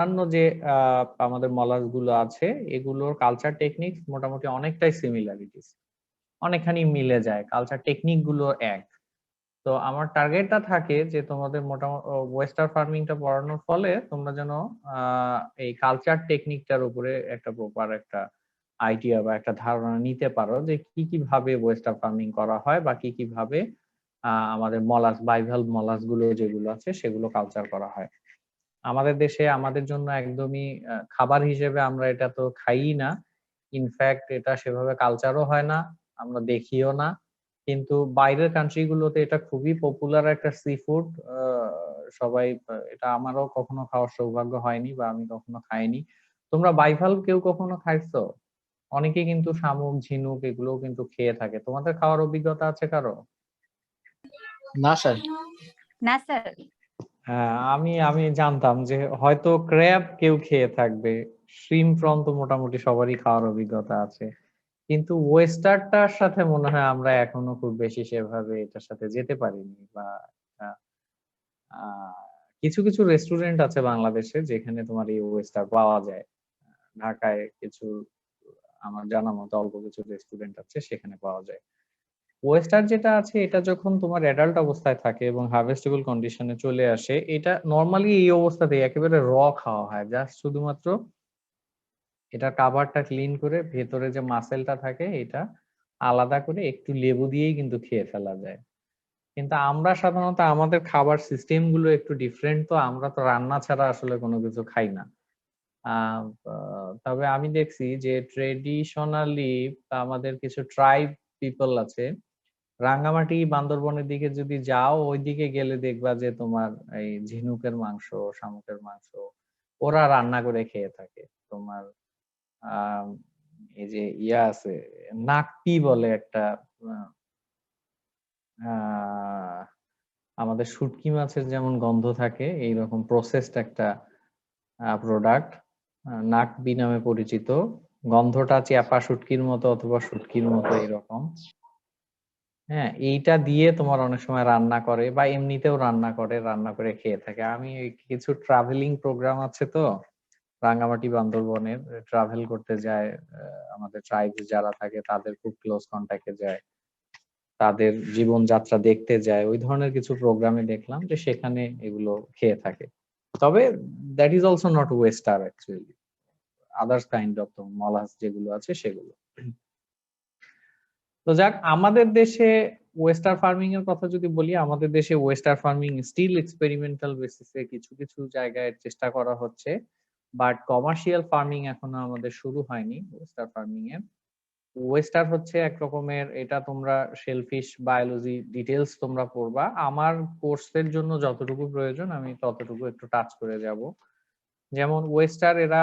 অন্যান্য যে আমাদের মলাস গুলো আছে এগুলোর কালচার টেকনিক মোটামুটি অনেকটাই সিমিলারিটিস, অনেকখানি মিলে যায়, কালচার টেকনিক গুলো এক। তো আমার টার্গেটটা থাকে যে তোমাদের মোটামুটি ওয়েস্টার ফার্মিংটা পড়ানোর ফলে তোমরা যেন এই কালচার টেকনিকটার উপরে একটা প্রপার একটা আইডিয়া বা একটা ধারণা নিতে পারো যে কি কি ভাবে ওয়েস্টার ফার্মিং করা হয় বা কি কি ভাবে আমাদের মলাস বাইভাল মলাস গুলো যেগুলো আছে সেগুলো কালচার করা হয়। আমাদের দেশে আমাদের জন্য একদমই খাবার হিসেবে আমরা এটা তো খাই না, ইনফ্যাক্ট এটা সেভাবে কালচারও হয় না, আমরা দেখিও না। কিন্তু বাইরের কান্ট্রি গুলোতে এটা খুবই পপুলার একটা সি ফুড। সবাই এটা আমারও কখনো খাওয়ার সৌভাগ্য হয়নি বা আমি কখনো খাইনি। তোমরা বাইফাল কেউ কখনো খাইছো? অনেকে কিন্তু শামুক ঝিনুক এগুলোও কিন্তু খেয়ে থাকে, তোমাদের খাওয়ার অভিজ্ঞতা আছে কারো? না স্যার। না স্যার। হ্যাঁ, আমি আমি জানতাম যে হয়তো ক্র্যাব কেউ খেয়ে থাকবে, শ্রিম্প প্রন তো মোটামুটি সবারই খাওয়ার অভিজ্ঞতা আছে, কিন্তু ওয়েস্টারটার সাথে মনে হয় আমরা এখনো খুব বেশি সেভাবে এটার সাথে যেতে পারিনি বা আহ, আহ, কিছু কিছু রেস্টুরেন্ট আছে বাংলাদেশে যেখানে তোমার এই ওয়েস্টার পাওয়া যায়। ঢাকায় কিছু আমার জানা মতো অল্প কিছু রেস্টুরেন্ট আছে সেখানে পাওয়া যায়। ওয়েস্টার যেটা আছে এটা যখন তোমার অ্যাডাল্ট অবস্থায় থাকে এবং হারভেস্টেবল কন্ডিশনে চলে আসে, এটা নর্মালি এই অবস্থাতেই একেবারে খাওয়া হয়, জাস্ট শুধুমাত্র এটা কাভারটা ক্লিন করে ভেতরে যে মাসেলটা থাকে এটা আলাদা করে একটু লেবু দিয়েই কিন্তু খেয়ে ফেলা যায়। কিন্তু আমরা সাধারণত আমাদের খাবার সিস্টেম গুলো একটু ডিফারেন্ট, তো আমরা তো রান্না ছাড়া আসলে কোনো কিছু খাই না। তবে আমি দেখছি যে ট্রেডিশনালি আমাদের কিছু ট্রাইব পিপল আছে, রাঙ্গামাটি বান্দরবনের দিকে যদি যাও ওইদিকে গেলে দেখবা যে তোমার এই ঝিনুকের মাংস, শামুকের মাংস ওরা রান্না করে খেয়ে থাকে। তোমার আহ এই যে ইয়া আছে, নাকপি বলে একটা আহ আমাদের শুটকি মাছের যেমন গন্ধ থাকে এইরকম প্রসেসড একটা প্রোডাক্ট, নাকবি নামে পরিচিত। গন্ধটা চ্যাপা শুটকির মতো অথবা শুটকির মতো এরকম। হ্যাঁ, এইটা দিয়ে তোমার অনেক সময় রান্না করে বা এমনিতেও রান্না করে, রান্না করে খেয়ে থাকে। আমি কিছু ট্রাভেলিং প্রোগ্রাম আছে তো রাঙ্গামাটি বান্দরবনের, ট্রাভেল করতে যায়, আমাদের ট্রাইব যারা থাকে তাদের খুব ক্লোজ কন্ট্যাক্টে যায়, তাদের জীবনযাত্রা দেখতে যায়, ওই ধরনের কিছু প্রোগ্রামে দেখলাম যে সেখানে এগুলো খেয়ে থাকে। তবে that is also not oyster actually, others kind of molluscs যেগুলো আছে সেগুলো। তো যাক, আমাদের দেশে ওয়েস্টার ফার্মিং এর কথা যদি বলি, আমাদের দেশে ওয়েস্টার ফার্মিং স্টিল এক্সপেরিমেন্টাল বেসিসে কিছু কিছু জায়গায় চেষ্টা করা হচ্ছে, বাট কমার্শিয়াল ফার্মিং এখনো আমাদের শুরু হয়নি ওয়েস্টার ফার্মিং এ। ওয়েস্টার হচ্ছে এক রকমের, এটা তোমরা শেলফিশ বায়োলজি ডিটেলস তোমরা পড়বা, আমার কোর্সের জন্য যতটুকু প্রয়োজন আমি ততটুকু একটু টাচ করে যাব। যেমন ওয়েস্টার এরা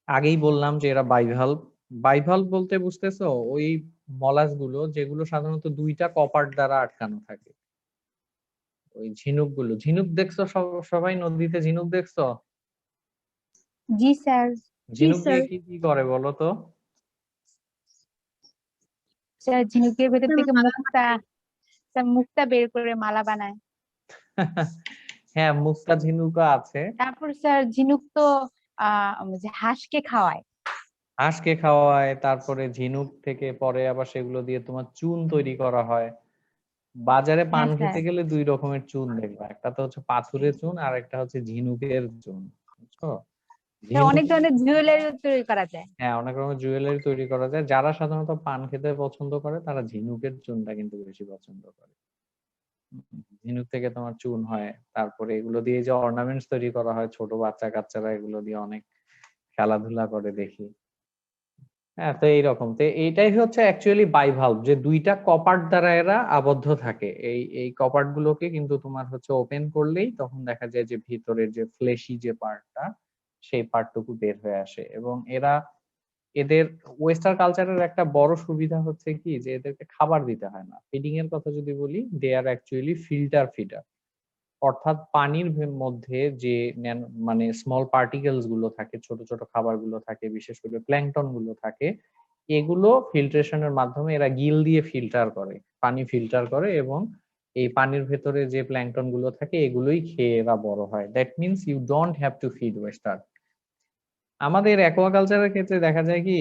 আগেই বললাম যে এরা বাইভালভ। বাইভালভ বলতে বুঝতেছো ওই মলাস গুলো যেগুলো সাধারণত দুইটা কপার দ্বারা আটকানো থাকে। ওই ঝিনুক গুলো, ঝিনুক দেখছো সবাই নদীতে ঝিনুক দেখছো? জি স্যার। ঝিনুক দিয়ে কি কি করে বলো তো? স্যার ঝিনুকের ভেতর থেকে মুক্তা বের করে মালা বানায়। হ্যাঁ, মুক্তা ঝিনুকও আছে। তারপর স্যার ঝিনুক তো যে হাঁসকে খাওয়ায়। হাঁসকে খাওয়ায়, তারপরে ঝিনুক থেকে পরে আবার সেগুলো দিয়ে তোমার চুন তৈরি করা হয়। বাজারে পান হ্যাঁ স্যার। খেতে গেলে দুই রকমের চুন দেখবা, একটা তো হচ্ছে পাথুরে চুন আর একটা হচ্ছে ঝিনুকের চুন, বুঝছো? অনেক ঝিনুক, ধরনের জুয়েলারি তৈরি করা যায়। হ্যাঁ অনেক রকমের জুয়েলারি তৈরি করা যায়। যারা সাধারণত পান খেতে পছন্দ করে তারা ঝিনুকের চুনটা কিন্তু বেশি পছন্দ করে। ঝিনুক থেকে তোমার চুন হয়, তারপরে এগুলো দিয়ে যে অর্নামেন্টস তৈরি করা হয়, ছোট বাচ্চা কাচ্চারা এগুলো দিয়ে অনেক খেলাধুলা করে দেখি। হ্যাঁ, তো এইরকম, তো এইটাই হচ্ছে অ্যাকচুয়ালি বাইভালভ, যে দুইটা কপাট দ্বারা এরা আবদ্ধ থাকে। এই এই কপাট গুলোকে কিন্তু তোমার হচ্ছে ওপেন করলেই তখন দেখা যায় যে ভিতরের যে ফ্লেশি যে পার্টটা সেই পার্টটুকু বের হয়ে আসে। এবং এরা এদের ওয়েস্টার কালচারের একটা বড় সুবিধা হচ্ছে কি যে এদেরকে খাবার দিতে হয় না। ফিডিং এর কথা যদি বলি, দে আর অ্যাকচুয়ালি ফিল্টার ফিডার, অর্থাৎ পানির মধ্যে যে মানে স্মল পার্টিকেলস গুলো থাকে, ছোট ছোট খাবার গুলো থাকে, বিশেষ করে প্ল্যাংটন গুলো থাকে, এগুলো ফিল্ট্রেশনের মাধ্যমে এরা গিল দিয়ে ফিল্টার করে, পানি ফিল্টার করে এবং এই পানির ভেতরে যে প্ল্যাঙ্কটন গুলো থাকে এগুলোই খেয়ে এরা বড় হয়। That means you don't have to feed oyster. আমাদের অ্যাকোয়াকালচারের ক্ষেত্রে দেখা যায় কি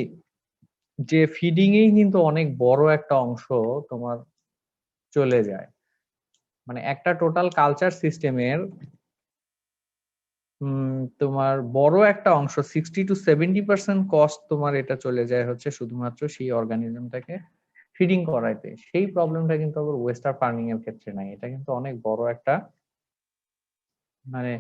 যে ফিডিং এই কিন্তু অনেক বড় একটা অংশ তোমার চলে যায়। মানে একটা টোটাল কালচার সিস্টেমের তোমার বড় একটা অংশ 60-70% কস্ট তোমার এটা চলে যায় হচ্ছে শুধুমাত্র সেই অর্গানিজমটাকে ফিডিং করাইতে। সেই প্রবলেমটা কিন্তু আবার ওয়েস্টার ফার্মিং এর ক্ষেত্রে নাই। এটা কিন্তু অনেক বড় একটা মানে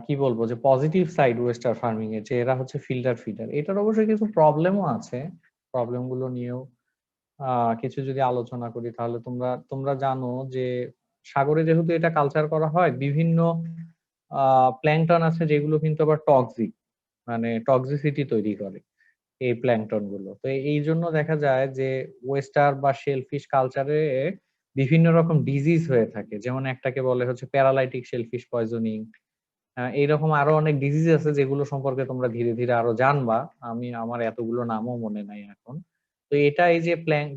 কি বলবো যে পজিটিভ সাইড ওয়েস্টার ফার্মিং এর, যে এরা হচ্ছে ফিল্টার ফিডার। এটার অবশ্যই কিছু প্রবলেমও আছে, প্রবলেম গুলো নিয়েও কিছু যদি আলোচনা করি তাহলে তোমরা জানো যে সাগরে যেহেতু এটা কালচার করা হয়, বিভিন্ন প্ল্যাঙ্কটন আছে যেগুলো কিন্তু আবার টক্সিক, মানে টক্সিসিটি তৈরি করে এই প্ল্যাঙ্কটন গুলো। তো এই জন্য দেখা যায় যে ওয়েস্টার বা শেলফিশ কালচারে বিভিন্ন রকম ডিজিজ হয়ে থাকে। যেমন একটাকে বলে হচ্ছে প্যারালাইটিক শেলফিশ পয়জনিং। এইরকম আরো অনেক ডিজিজ আছে যেগুলো সম্পর্কে তোমরা ধীরে ধীরে আরো জানবা। আমার এতগুলো নামও মনে নাই এখন। তো এটা এই যে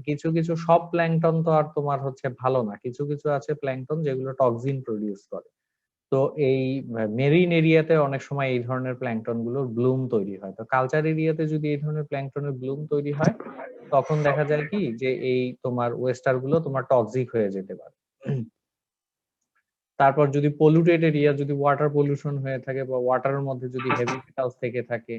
কিছু কিছু সব প্ল্যাঙ্কটন তো আর তোমার হচ্ছে ভালো না, কিছু কিছু আছে প্ল্যাঙ্কটন যেগুলো টক্সিন প্রডিউস করে। তো এই মেরিন এরিয়াতে অনেক সময় এই ধরনের প্ল্যাঙ্কটন গুলোর ব্লুম তৈরি হয়। তো কালচার এরিয়াতে যদি এই ধরনের প্ল্যাঙ্কটনের ব্লুম তৈরি হয় তখন দেখা যায় কি যে এই তোমার ওয়েস্টার গুলো তোমার টক্সিক হয়ে যেতে পারে। তারপর যদি পলিউটেড এরিয়া, যদি ওয়াটার পলিউশন হয়ে থাকে বা ওয়াটারের মধ্যে যদি হেভি মেটালস থেকে থাকে,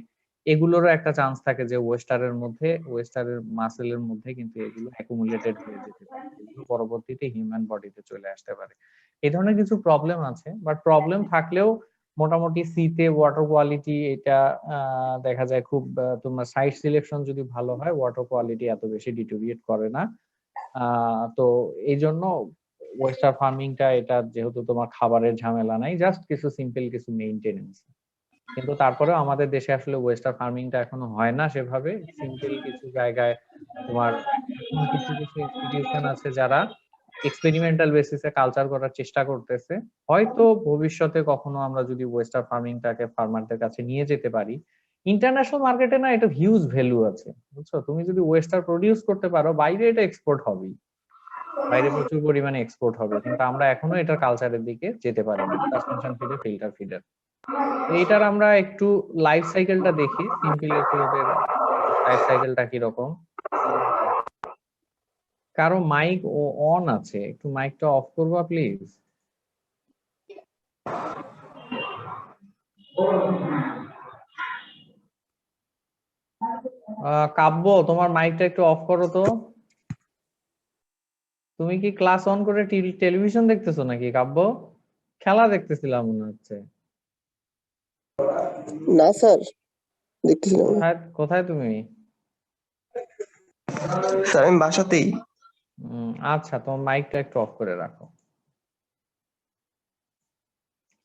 এগুলোরও একটা চান্স থাকে যে ওয়েস্টারের মাসেলের মধ্যে কিন্তু এগুলো অ্যাকুমুলেটেড হয়ে যেতে পারে, এগুলো পরবর্তীতে হিউম্যান বডিতে চলে আসতে পারে। এই ধরনের কিছু প্রবলেম আছে, বাট প্রবলেম থাকলেও মোটামুটি সিতে ওয়াটার কোয়ালিটি এটা দেখা যায় খুব তোমার সাইট সিলেকশন যদি ভালো হয় ওয়াটার কোয়ালিটি এত বেশি ডিটোরিয়েট করে না। তো এই জন্য ওয়েস্টার ফার্মিংটা এটা যেহেতু তোমার খাবারের ঝামেলা নাই, জাস্ট কিছু সিম্পল কিছু মেইনটেনেন্স। কিন্তু তারপরেও আমাদের দেশে আসলে ওয়েস্টার ফার্মিংটা এখনো হয় না সেভাবে। সিম্পল কিছু জায়গায় তোমার এখন কিছু কিছু ইনস্টিটিউশন আছে যারা এক্সপেরিমেন্টাল বেসিসে কালচার করার চেষ্টা করতেছে। হয়তো ভবিষ্যতে কখনো আমরা যদি ওয়েস্টার ফার্মিংটাকে ফার্মারদের কাছে নিয়ে যেতে পারি, ইন্টারন্যাশনাল মার্কেটে না এটা হিউজ ভ্যালু আছে, বুঝছো? তুমি যদি ওয়েস্টার প্রডিউস করতে পারো বাইরে এটা এক্সপোর্ট হবেই, বাইরে প্রচুর পরিমাণে এক্সপোর্ট হবে। কিন্তু আমরা এখনো এটার কালচারের দিকে যেতে পারিনি, সাসপেনশন ফিডে ফিল্টার ফিডার। এইটার আমরা একটু লাইফ সাইকেলটা দেখি, সিম্পল একটু ওদের লাইফ সাইকেলটা কিরকম। কারো মাইক ও অন আছে, একটু মাইকটা অফ করবা প্লিজ। কাব্য, তোমার মাইকটা একটু অফ করো তো। তুমি কি ক্লাস অন করে টেলিভিশন দেখতেছো নাকি কাব্য? খেলা দেখতেছিলাম মনে হচ্ছে। না স্যার, দেখতেছিলাম না। কোথায় কোথায় তুমি? স্যার আমি বাসাতেই। আচ্ছা, তোমার মাইকটা একটু অফ করে রাখো।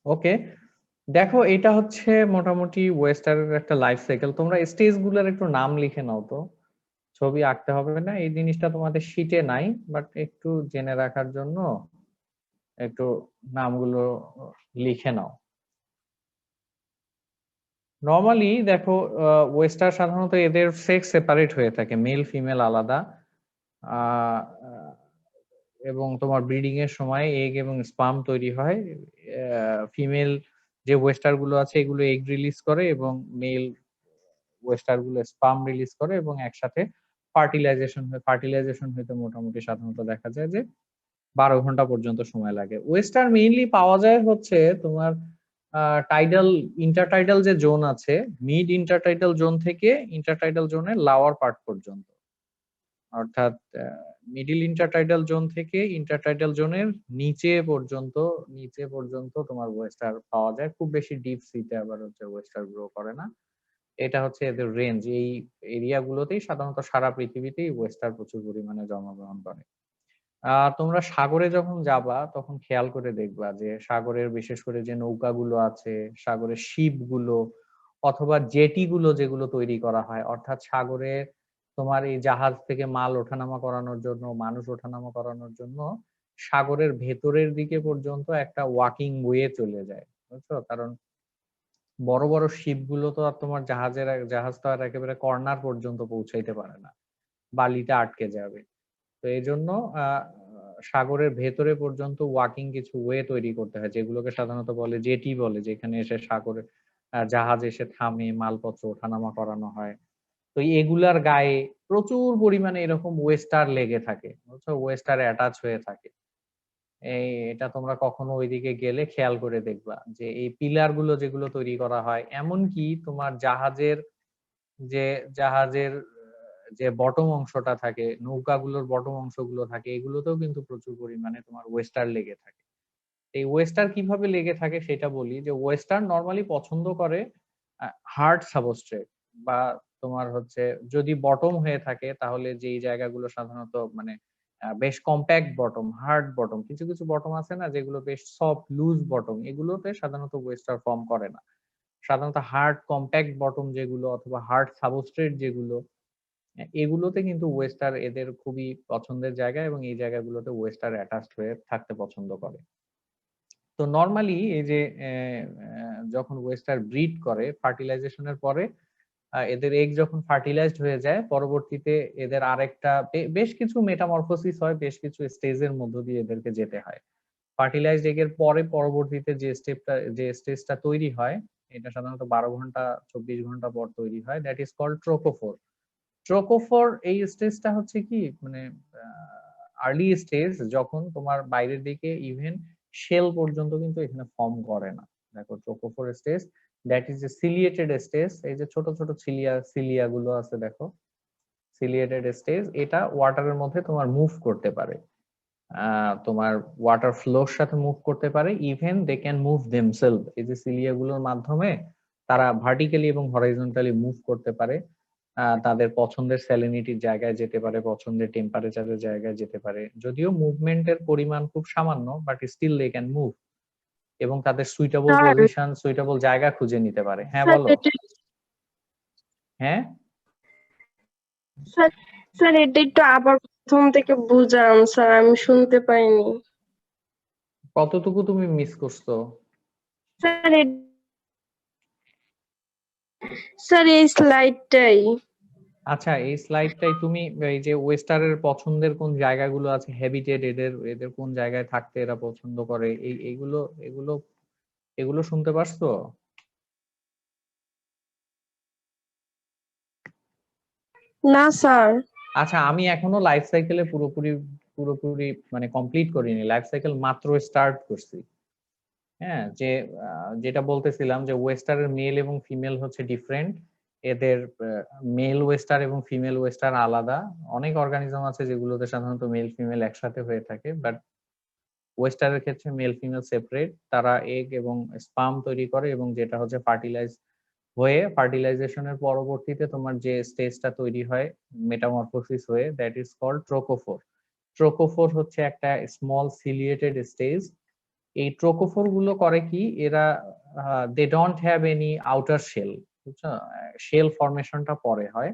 ওকে, দেখো এটা হচ্ছে মোটামুটি ওয়েস্টার্নের একটা লাইফ সাইকেল। তোমরা স্টেজ গুলোর একটু নাম লিখে নাও তো, ছবি আঁকতে হবে না, এই জিনিসটা তোমাদের শিটে নাই, বাট একটু জেনে রাখার জন্য একটু নামগুলো লিখে নাও। নর্মালি দেখো ওয়েস্টার সাধারণত এদের সেক্স সেপারেট হয়ে থাকে, মেল ফিমেল আলাদা। আহ, এবং তোমার ব্রিডিং এর সময় এগ এবং স্পার্ম তৈরি হয়। ফিমেল যে ওয়েস্টার গুলো আছে এগুলো এগ রিলিজ করে এবং মেল ওয়েস্টার গুলো স্পার্ম রিলিজ করে এবং একসাথে ফার্টিলাইজেশন হইতে মোটামুটি সাধারণত দেখা যায় যে 12 ঘন্টা পর্যন্ত সময় লাগে। ওয়েস্টার মেইনলি পাওয়া যায় হচ্ছে তোমার টাইডাল ইন্টারটাইডাল যে জোন আছে, মিড ইন্টারটাইডাল জোন থেকে ইন্টারটাইডাল জোনের লাওয়ার পার্ট পর্যন্ত, অর্থাৎ মিডিল ইন্টারটাইডাল জোন থেকে ইন্টারটাইডাল জোনের নিচে পর্যন্ত তোমার ওয়েস্টার পাওয়া যায়। খুব বেশি ডিপ সিতে আবার হচ্ছে ওয়েস্টার গ্রো করে না। এটা হচ্ছে এদের রেঞ্জ। এই এরিয়াগুলোতেই সাধারণত সারা পৃথিবীতেই ওয়েস্টার প্রচুর পরিমাণে জন্মগ্রহণ করে। তোমরা সাগরে যখন যাবা তখন খেয়াল করে দেখবা যে সাগরের বিশেষ করে যে নৌকাগুলো আছে, সাগরের শিপগুলো অথবা জেটি গুলো যেগুলো তৈরি করা হয়, অর্থাৎ সাগরে তোমার এই জাহাজ থেকে মাল ওঠানামা করানোর জন্য, মানুষ ওঠানামা করানোর জন্য সাগরের ভেতরের দিকে পর্যন্ত একটা ওয়াকিং ওয়ে চলে যায়, বুঝছো? কারণ বড় বড় শিপ গুলো তো আর তোমার জাহাজ তো আর একেবারে কর্নার পর্যন্ত পৌঁছাইতে পারে না, বালিতে আটকে যাবে। তো এই জন্য সাগরের ভেতরে পর্যন্ত ওয়াকিং কিছু ওয়ে তৈরি করতে হয়, যেগুলোকে সাধারণত বলে জেটি বলে, যেখানে এসে সাগরে জাহাজ এসে থামে, মালপত্র ওঠানামা করানো হয়। তো এগুলার গায়ে প্রচুর পরিমাণে এরকম ওয়েস্টার লেগে থাকে, বুঝছো? ওয়েস্টার অ্যাটাচ হয়ে থাকে। এটা তোমরা কখনো ওইদিকে গেলে খেয়াল করে দেখবা যে এই পিলার গুলো যেগুলো তৈরি করা হয়, এমনকি তোমার যে জাহাজের যে বটম অংশটা থাকে, নৌকাগুলোর বটম অংশগুলো থাকে, এগুলোতেও কিন্তু প্রচুর পরিমাণে তোমার ওয়েস্টার লেগে থাকে। এই ওয়েস্টার কিভাবে লেগে থাকে সেটা বলি, যে ওয়েস্টার নরমালি পছন্দ করে হার্ড সাবস্ট্রেট, বা তোমার হচ্ছে যদি বটম হয়ে থাকে তাহলে যেই জায়গাগুলো সাধারণত মানে বেশ কম্প্যাক্ট বটম, হার্ড বটম, কিছু কিছু বটম আছে না যেগুলো বেশ সফট লুজ বটম, এগুলোতে সাধারণত ওয়েস্টার ফর্ম করে না। সাধারণত হার্ড কম্প্যাক্ট বটম যেগুলো অথবা হার্ড সাবস্ট্রেট যেগুলো, এগুলোতে কিন্তু ওয়েস্টার এদের খুবই পছন্দের জায়গা, এবং এই জায়গাগুলোতে ওয়েস্টার অ্যাটাচড হয়ে থাকতে পছন্দ করে। তো নরমালি এই যে যখন ওয়েস্টার ব্রিড করে ফার্টিলাইজেশনের পরে, এদের এগ যখন ফার্টিলাইজড হয়ে যায়, পরবর্তীতে এদের আরেকটা বেশ কিছু মেটামরফোসিস হয়, বেশ কিছু স্টেজের মধ্য দিয়ে এদেরকে যেতে হয়। ফার্টিলাইজড এগের পরে পরবর্তীতে যে স্টেজটা তৈরি হয়, এটা সাধারণত 12 ঘন্টা 24 ঘন্টা পর তৈরি হয়, দ্যাট ইজ কল্ড ট্রোকোফোর। ট্রোকোফোর এই স্টেজটা হচ্ছে কি মানে আর্লি স্টেজ, যখন তোমার বাইরের দিকে ইভেন শেল পর্যন্ত কিন্তু এখানে ফর্ম করে না। দেখো trochophore stage, that is a ciliated stage. এই যে ছোট ছোট সিলিয়া গুলো আছে দেখো, সিলিয়েটেড স্টেজ, এটা ওয়াটারের মধ্যে তোমার মুভ করতে পারে, তোমার ওয়াটার ফ্লোর সাথে মুভ করতে পারে, even they can move themselves. এই যে সিলিয়া গুলোর মাধ্যমে তারা ভার্টিক্যালি এবং হরাইজন্টালি মুভ করতে পারে, তাদের পছন্দের স্যালিনিটির জায়গায় যেতে পারে, পছন্দের টেম্পারেচারের জায়গায় যেতে পারে। যদিও মুভমেন্টের পরিমাণ খুব সামান্য, but still they can move, এবং তাদের সুইটেবল স্যার পজিশন, সুইটেবল জায়গা খুঁজে নিতে পারে। হ্যাঁ স্যার বলো। হ্যাঁ স্যার স্যার এটা একটু আবার প্রথম থেকে বুঝান স্যার, আমি শুনতে পাইনি। কতটুকু তুমি মিস করছো? স্যার স্যার এই স্লাইডটাই। আচ্ছা, এই স্লাইডটাই তুমি এই যে ওয়েস্টারের পছন্দের কোন জায়গাগুলো আছে, হ্যাবিটেট, এদের এদের কোন জায়গায় থাকতে এরা পছন্দ করে, এইগুলো এগুলো এগুলো শুনতে পারছো? না স্যার। আচ্ছা, আমি এখনো লাইফ সাইকেলে পুরোপুরি পুরোপুরি মানে কমপ্লিট করিনি, লাইফ সাইকেল মাত্র স্টার্ট করছি। হ্যাঁ, যেটা বলতেছিলাম যে ওয়েস্টারের মেল এবং ফিমেল হচ্ছে ডিফারেন্ট। এদের মেল ওয়েস্টার এবং ফিমেল ওয়েস্টার আলাদা। অনেক অর্গানিজম আছে যেগুলোতে সাধারণত মেল ফিমেল একসাথে হয়ে থাকে, বাট ওয়েস্টারের ক্ষেত্রে মেল ফিমেল সেপারেট। তারা এগ এবং স্পার্ম তৈরি করে, এবং যেটা হচ্ছে ফার্টিলাইজেশনের পরবর্তীতে তোমার যে স্টেজটা তৈরি হয় মেটামরফোসিস হয়ে, দ্যাট ইজ কল্ড ট্রোকোফোর। ট্রোকোফোর হচ্ছে একটা স্মল সিলিয়েটেড স্টেজ। এই ট্রোকোফোর গুলো করে কি, এরা they don't have any outer shell, বুঝছো? শেল ফরমেশনটা পরে হয়।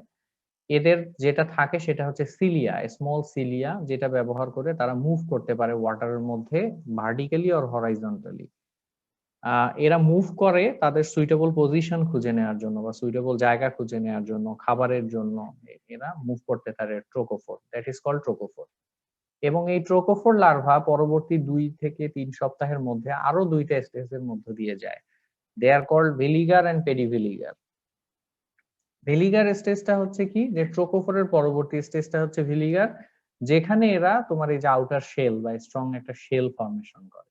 এদের যেটা থাকে সেটা হচ্ছে সিলিয়া, স্মল সিলিয়া, যেটা ব্যবহার করে তারা মুভ করতে পারে ওয়াটারের মধ্যে ভার্টিক্যালি অর হরাইজন্টালি। এরা মুভ করে তাদের সুইটেবল পজিশন খুঁজে নেওয়ার জন্য, বা সুইটেবল জায়গা খুঁজে নেওয়ার জন্য, খাবারের জন্য এরা মুভ করতে পারে ট্রোকোফোর, দ্যাট ইজ কল্ড ট্রোকোফোর। এবং এই ট্রোকোফোর লার্ভা পরবর্তী 2 থেকে 3 সপ্তাহের মধ্যে আরো 2টা স্টেজের মধ্য দিয়ে যায়। দে আর কল্ড ভেলিগার এন্ড পেডিভিলিগার। ভেলিগার স্টেজটা হচ্ছে কি, যে ট্রোকোফোরের পরবর্তী স্টেজটা হচ্ছে ভেলিগার, যেখানে এরা তোমার এই যে আউটার শেল বা স্ট্রং একটা শেল ফর্মেশন করে।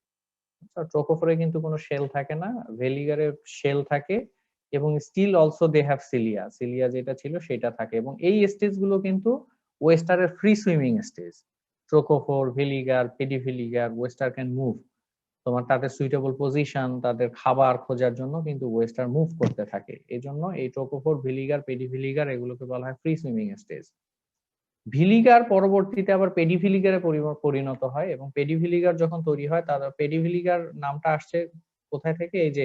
ট্রোকোফোরে কিন্তু কোনো শেল থাকে না, ভেলিগারে শেল থাকে, এবং still also they have cilia, cilia যেটা ছিল সেটা থাকে। এবং এই স্টেজ গুলো কিন্তু ওয়েস্টারের free swimming stage. Trochophore, veliger, pediveliger, oyster can move. তোমার তাদের সুইটেবল পজিশন, তাদের খাবার খোঁজার জন্য কিন্তু ওয়েস্টার মুভ করতে থাকে। এই জন্য এই ট্রোকোফোর, ভিলিগার, পেডিভিলিগার এগুলোকে বলা হয় ফ্রি সুইমিং স্টেজ। ভিলিগার পরবর্তীতে আবার পেডিভিলিগারে পরিণত হয়, এবং পেডিভিলিগার যখন তৈরি হয়, তার পেডিভিলিগার নামটা আসছে কোথায় থেকে, এই যে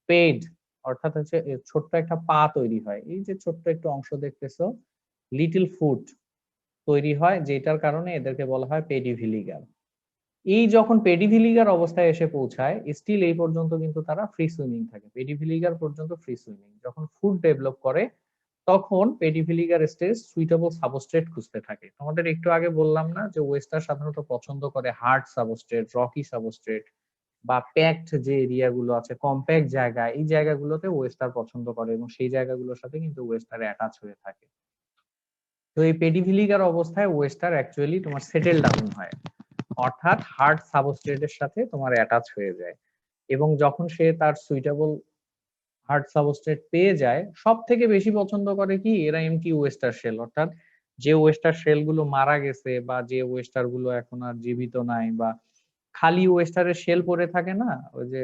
পেড, অর্থাৎ হচ্ছে ছোট্ট একটা পা তৈরি হয়, এই যে ছোট্ট একটু অংশ দেখতেছো, লিটল ফুট তৈরি হয়, যেটার কারণে এদেরকে বলা হয় পেডিভিলিগার। এই যখন পেডিভিলিগার অবস্থায় এসে পৌঁছায়, স্টিল এই পর্যন্ত কিন্তু তারা ফ্রি সুইমিং থাকে, পেডিভিলিগার পর্যন্ত ফ্রি সুইমিং। যখন ফুড ডেভেলপ করে তখন পেডিভিলিগার স্টেজ সুইটেবল সাবস্ট্রেট খুঁজতে থাকে। তোমাদের একটু আগে বললাম না যে ওয়েস্টার সাধারণত পছন্দ করে হার্ড সাবস্ট্রেট, রকি সাবস্ট্রেট বা প্যাকড যে এরিয়া গুলো আছে, কম্প্যাক্ট জায়গা, এই জায়গাগুলোতে ওয়েস্টার পছন্দ করে এবং সেই জায়গাগুলোর সাথে কিন্তু ওয়েস্টার অ্যাটাচ হয়ে থাকে। তো এই পেডিভিলিগার অবস্থায় ওয়েস্টার অ্যাকচুয়ালি তোমার সেটেল ডাউন হয়, অর্থাৎ হার্ড সাবস্ট্রেটের সাথে তোমার অ্যাটাচ হয়ে যায়। এবং যখন সে তার সুইটেবল হার্ড সাবস্ট্রেট পেয়ে যায়, সব থেকে বেশি পছন্দ করে কি এরা এমটি ওয়েস্টার শেল, অর্থাৎ যে ওয়েস্টার শেল গুলো মারা গেছে বা যে ওয়েস্টার গুলো এখন আর জীবিত নাই বা খালি ওয়েস্টারের শেল পড়ে থাকে না, ওই যে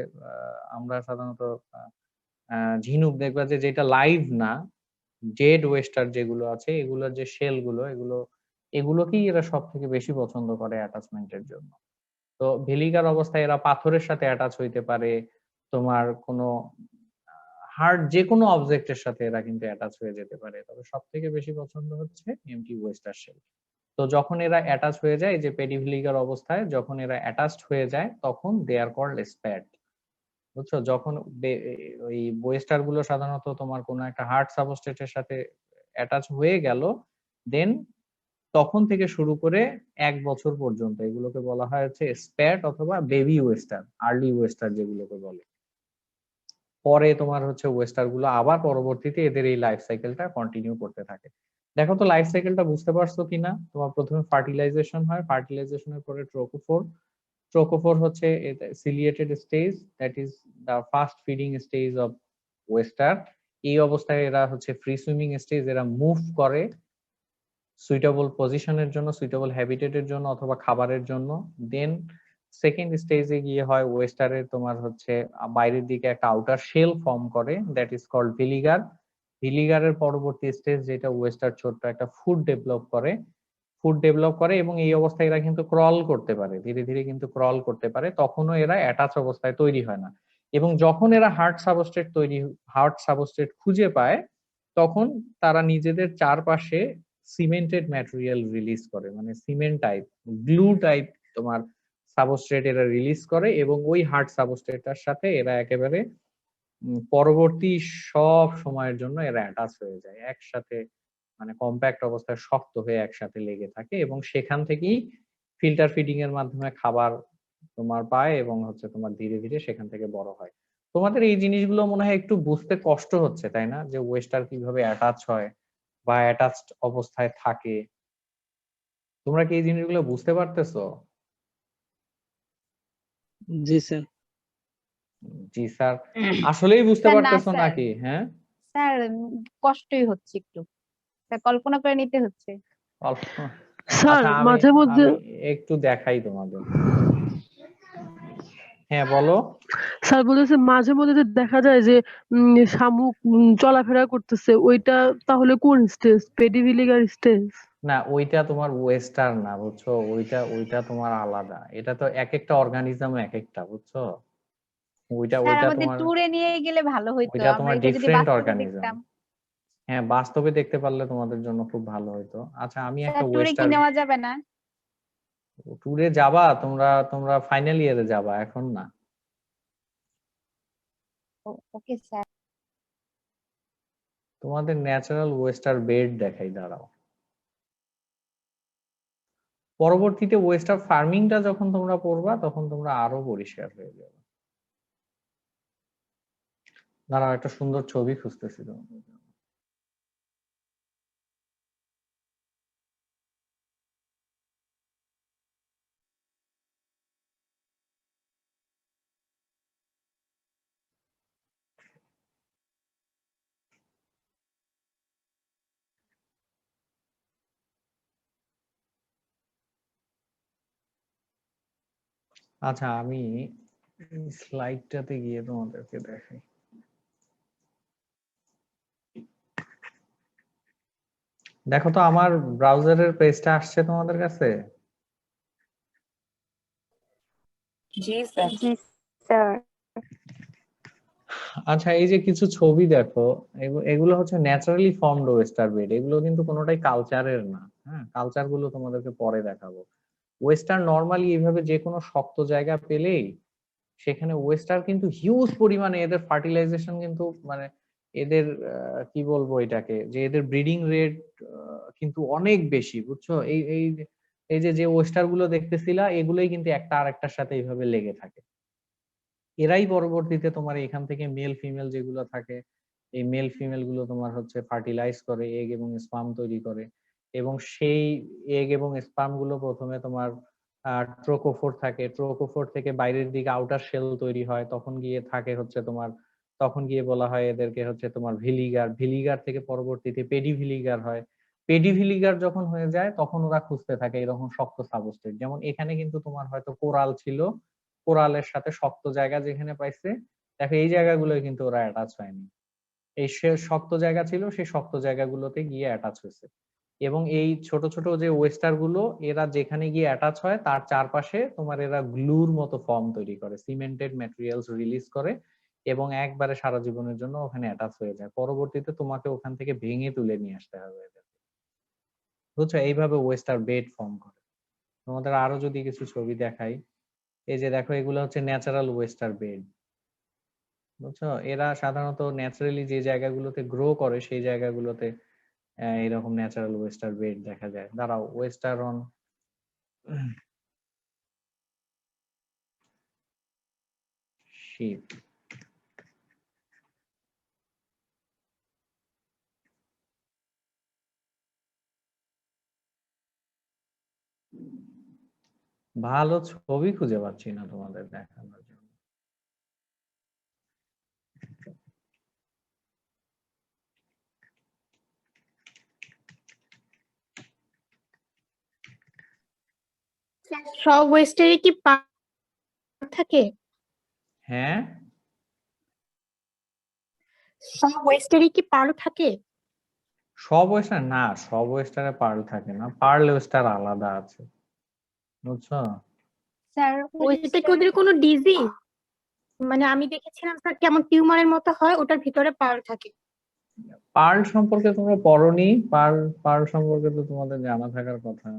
আমরা সাধারণত ঝিনুক দেখবা যে যেটা লাইভ না, ডেড ওয়েস্টার যেগুলো আছে এগুলোর যে শেল গুলো, এগুলোকেই এরা সব থেকে বেশি পছন্দ করে অ্যাটাচমেন্টের জন্য। তো ভিলিগার অবস্থায় এরা পাথরের সাথে অ্যাটাচ হইতে পারে, তোমার কোনো হার্ড যে কোনো অবজেক্টের সাথে এরা কিন্তু অ্যাটাচ হয়ে যেতে পারে, তবে সব থেকে বেশি পছন্দ হচ্ছে এমটি ওয়েস্টার শেল। তো যখন এরা অ্যাটাচ হয়ে যায়, যে পেডিভিলিগার অবস্থায় যখন এরা অ্যাটাচড হয়ে যায় তখন দে আর কল্ড স্প্যাট, বুঝছো? যখন ওই ওয়েস্টার গুলো সাধারণত তোমার কোনো একটা হার্ড সাবস্ট্রেটের সাথে অ্যাটাচ হয়ে গেল, দেন তখন থেকে শুরু করে 1 বছর পর্যন্ত এগুলোকে বলা হয় হচ্ছে স্প্যাট অথবা বেবি ওয়েস্টার, আর্লি ওয়েস্টার যেগুলোকে বলে। পরে তোমার হচ্ছে ওয়েস্টার গুলো আবার পরবর্তীতে এদের এই লাইফ সাইকেলটা কন্টিনিউ করতে থাকে। দেখো তো লাইফ সাইকেলটা বুঝতে পারছো কিনা? তোমার প্রথমে ফার্টিলাইজেশন হয়, ফার্টিলাইজেশনের পরে ট্রোকোফোর, ট্রোকোফোর হচ্ছে ciliated stage, that is the first feeding stage of oyster. এই অবস্থায় এরা হচ্ছে ফ্রি সুইমিং স্টেজ, এরা মুভ করে সুইটেবল পজিশনের জন্য, সুইটেবল হ্যাবিটেটের জন্য অথবা খাবারের জন্য। দেন সেকেন্ড স্টেজে গিয়ে হয় ওয়েস্টারের তোমার হচ্ছে বাইরের দিকে একটা আউটার শেল ফর্ম করে, দ্যাট ইজ কল্ড ভিলিগার। ভিলিগারের পরবর্তী স্টেজ যেটা ওয়েস্টার ছোট্ট একটা ফুড ডেভেলপ করে, এবং এই অবস্থায় এরা কিন্তু ক্রল করতে পারে, ধীরে ধীরে কিন্তু ক্রল করতে পারে, তখনও এরা অ্যাটাচ অবস্থায় তৈরি হয় না। এবং যখন এরা হার্ড সাবস্ট্রেট খুঁজে পায়, তখন তারা নিজেদের চারপাশে সিমেন্টেড ম্যাটেরিয়াল রিলিজ করে, মানে সিমেন্ট টাইপ, গ্লু টাইপ তোমার সাবস্ট্রেট এরা রিলিজ করে, এবং ওই হার্ড সাবস্ট্রেটটার সাথে এরা একেবারে পরবর্তী সব সময়ের জন্য এরা অ্যাটাচ হয়ে যায় একসাথে, মানে কম্প্যাক্ট অবস্থায় শক্ত হয়ে একসাথে লেগে থাকে, এবং সেখান থেকেই ফিল্টার ফিডিং এর মাধ্যমে খাবার তোমার পায় এবং হচ্ছে তোমার ধীরে ধীরে সেখান থেকে বড় হয়। তোমাদের এই জিনিসগুলো মনে হয় একটু বুঝতে কষ্ট হচ্ছে, তাই না? যে ওয়েস্টার কিভাবে অ্যাটাচ হয় বা অ্যাটাচড অবস্থায় থাকে, তোমরা কি এই জিনিসগুলো বুঝতে পারতেছো? জি স্যার। জি স্যার, আসলেই বুঝতে স্যার না পারতেছো স্যার, নাকি? হ্যাঁ, স্যার কষ্টই হচ্ছে একটু, স্যার কল্পনা করে নিতে হচ্ছে। অল্প। স্যার আচ্ছা, আমি মাঝে মধ্যে আমি একটু দেখাই তোমাদের। হ্যাঁ বলো। স্যার বলেছে মাঝে মধ্যে যে দেখা যায় যে শামুক চলাফেরা করতেছে, ওইটা তাহলে কোন স্টেজ? পেডিভিলিগার স্টেজ? না, ওইটা তোমার ওয়েস্টার না, বুঝছো? ওইটা তোমার আলাদা, এটা তো এক একটা অর্গানিজম এক একটা, বুঝছো? ওইটা স্যার ওইটা আমাদের তোমার ট্যুরে নিয়ে গেলে ভালো হইতো, ওইটা আমরা তোমার এটা যদি ডিফারেন্ট বাস্তবে অর্গানিজম। দেখতাম। হ্যাঁ, বাস্তবে দেখতে পারলে তোমাদের জন্য খুব ভালো হতো। আচ্ছা, আমি একটা স্যার ট্যুরে কি ওয়েস্টার, নেওয়া যাবে না? ট্যুরে যাবা তোমরা? তোমরা ফাইনাল ইয়ারে যাবা, এখন না। Okay sir. তোমাদের ন্যাচারাল ওয়েস্টার বেড দেখাই, দাঁড়াও। পরবর্তীতে ওয়েস্টার ফার্মিংটা যখন তোমরা পড়বা তখন তোমরা আরো পরিষ্কার হয়ে যাবে। দাঁড়াও, একটা সুন্দর ছবি খুঁজতেছি তোমাদের জন্য। আচ্ছা, আমি স্লাইডটাতে গিয়ে তোমাদেরকে দেখাই। দেখো তো আমার ব্রাউজারের পেজটা আসছে তোমাদের কাছে? জি স্যার। জি স্যার। আচ্ছা, এই যে কিছু ছবি দেখো, এগুলো হচ্ছে ন্যাচারালি ফর্মড ওয়েস্টার বেড, এগুলো কিন্তু কোনোটাই কালচারের না। হ্যাঁ, কালচার গুলো তোমাদেরকে পরে দেখাবো। ওয়েস্টার নরমালি এইভাবে যে কোনো শক্ত জায়গা পেলেই সেখানে ওয়েস্টার কিন্তু হিউজ পরিমাণে, এদের ফার্টিলাইজেশন কিন্তু মানে এদের কি বলবো এটাকে, যে এদের ব্রিডিং রেট কিন্তু অনেক বেশি, বুঝছো? এই যে ওয়েস্টার গুলো দেখতেছিলা, এগুলোই কিন্তু একটা আরেকটার সাথে এইভাবে লেগে থাকে। এরাই পরবর্তীতে তোমার এখান থেকে মেল ফিমেল যেগুলো থাকে, এই মেল ফিমেল গুলো তোমার হচ্ছে ফার্টিলাইজ করে, এগ এবং স্পার্ম তৈরি করে, এবং সেই এগ এবং স্পার্ম গুলো প্রথমে তোমার ট্রোকোফোর থাকে, ট্রোকোফোর থেকে বাইরের দিকে আউটার শেল তৈরি হয়, তখন গিয়ে থাকে হচ্ছে তোমার, তখন গিয়ে বলা হয় এদেরকে হচ্ছে তোমার ভিলিগার, ভিলিগার থেকে পরবর্তীতে পেডি ভিলিগার হয়। পেডি ভিলিগার যখন হয়ে যায় তখন ওরা খুঁজতে থাকে এরকম শক্ত সাবস্ট্রেট, যেমন এখানে কিন্তু তোমার হয়তো কোরাল ছিল, কোরালের সাথে শক্ত জায়গা যেখানে পাইছে, দেখো এই জায়গাগুলোয় কিন্তু ওরা অ্যাটাচ হয়নি, এই শক্ত জায়গা ছিল সেই শক্ত জায়গাগুলোতে গিয়ে অ্যাটাচ হয়েছে। এবং এই ছোট ছোট যে ওয়েস্টার গুলো, এরা যেখানে গিয়ে অ্যাটাচ হয় তার চারপাশে তোমার এরা গ্লুর মতো ফর্ম তৈরি করে, সিমেন্টেড ম্যাটেরিয়ালস রিলিজ করে, এবং একবারে সারা জীবনের জন্য ওখানে অ্যাটাচ হয়ে যায়। পরবর্তীতে তোমাকে ওখান থেকে ভেঙে তুলে নিয়ে আসতে হবে এদের, বুঝছো? এইভাবে ওয়েস্টার বেড ফর্ম করে। তোমাদের আরো যদি কিছু ছবি দেখাই, এই যে দেখো এগুলো হচ্ছে ন্যাচারাল ওয়েস্টার বেড, বুঝছো? এরা সাধারণত ন্যাচারালি যে জায়গাগুলোতে গ্রো করে সেই জায়গাগুলোতে এরকম ন্যাচারাল ওয়েস্টার বেড দেখা যায়। দাঁড়াও, ওয়েস্টার অন শিপ, ভালো ছবি খুঁজে পাচ্ছি না তোমাদের দেখানোর জন্য। সব ওয়েস্টারে কি পার্ল থাকে? হ্যাঁ, সব ওয়েস্টারে কি পার্ল থাকে? সব ওয়েস্টার না, সব ওয়েস্টারে পার্ল থাকে না, পার্ল ওয়েস্টার আলাদা আছে, বুঝছো? স্যার ওইটা কি ওদের কোনো ডিজিজ? মানে আমি দেখেছিলাম স্যার কেমন টিউমারের মতো হয়, ওটার ভিতরে পার্ল থাকে। পার্ল সম্পর্কে তোমরা পড়োনি? পার্ল, পার্ল সম্পর্কে তো তোমাদের জানা থাকার কথা।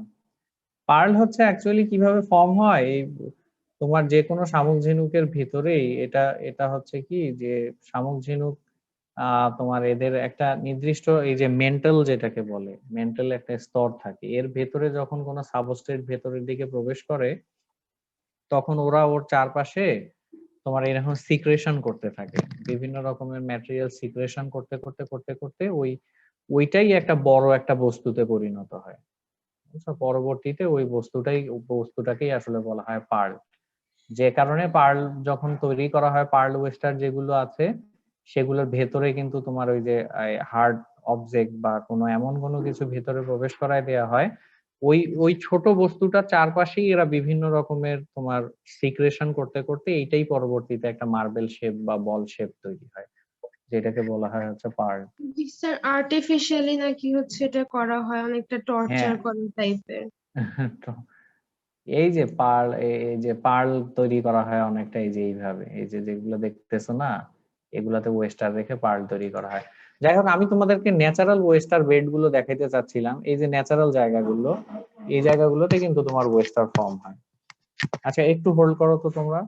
পার্ল হচ্ছে অ্যাকচুয়ালি কিভাবে ফর্ম হয়, এই তোমার যে কোনো শামুক ঝিনুকের ভিতরেই এটা এটা হচ্ছে কি যে শামুক ঝিনুক তোমার এদের একটা নির্দিষ্ট এই যে মেন্টাল যেটাকে বলে, মেন্টাল একটা স্তর থাকে, এর ভেতরে যখন কোনো সাবস্ট্রেট ভেতরের দিকে প্রবেশ করে তখন ওরা ওর চারপাশে তোমার এরকম সিক্রেশন করতে থাকে, বিভিন্ন রকমের ম্যাটেরিয়াল সিক্রেশন করতে করতে করতে করতে ওইটাই একটা বড় একটা বস্তুতে পরিণত হয়, বুঝছো? পরবর্তীতে ওই বস্তুটাকেই আসলে বলা হয় পার্ল। যে কারণে পার্ল যখন তৈরি করা হয়, পার্ল ওয়েস্টার যেগুলো আছে সেগুলোর ভেতরে কিন্তু তোমার ওই যে হার্ড অবজেক্ট বা কোনো এমন কোনো কিছু ভেতরে প্রবেশ করায় দেওয়া হয়, ওই ওই ছোট বস্তুটার চারপাশেই এরা বিভিন্ন রকমের তোমার সিক্রেশন করতে করতে এইটাই পরবর্তীতে একটা মার্বেল শেপ বা বল শেপ তৈরি হয়, যেটাকে বলা হয় হচ্ছে পার্ল। স্যার আর্টিফিশিয়ালি নাকি হচ্ছে এটা করা হয়, অনেকটা হ্যাঁ, টর্চার করা টাইপের। তো এই যে পার্ল, এই যে পার্ল তৈরি করা হয় অনেকটা এই যে এইভাবে, এই যে যেগুলো দেখতেছো না, এগুলাতে ওয়েস্টার রেখে পার্ল তৈরি করা হয়। যাই হোক, আমি তোমাদেরকে ন্যাচারাল ওয়েস্টার বেড গুলো দেখাইতে চাচ্ছিলাম, এই যে ন্যাচারাল জায়গাগুলো, এই জায়গাগুলোতে কিন্তু তোমার ওয়েস্টার ফর্ম হয়। আচ্ছা, একটু হোল্ড করো তো তোমরা।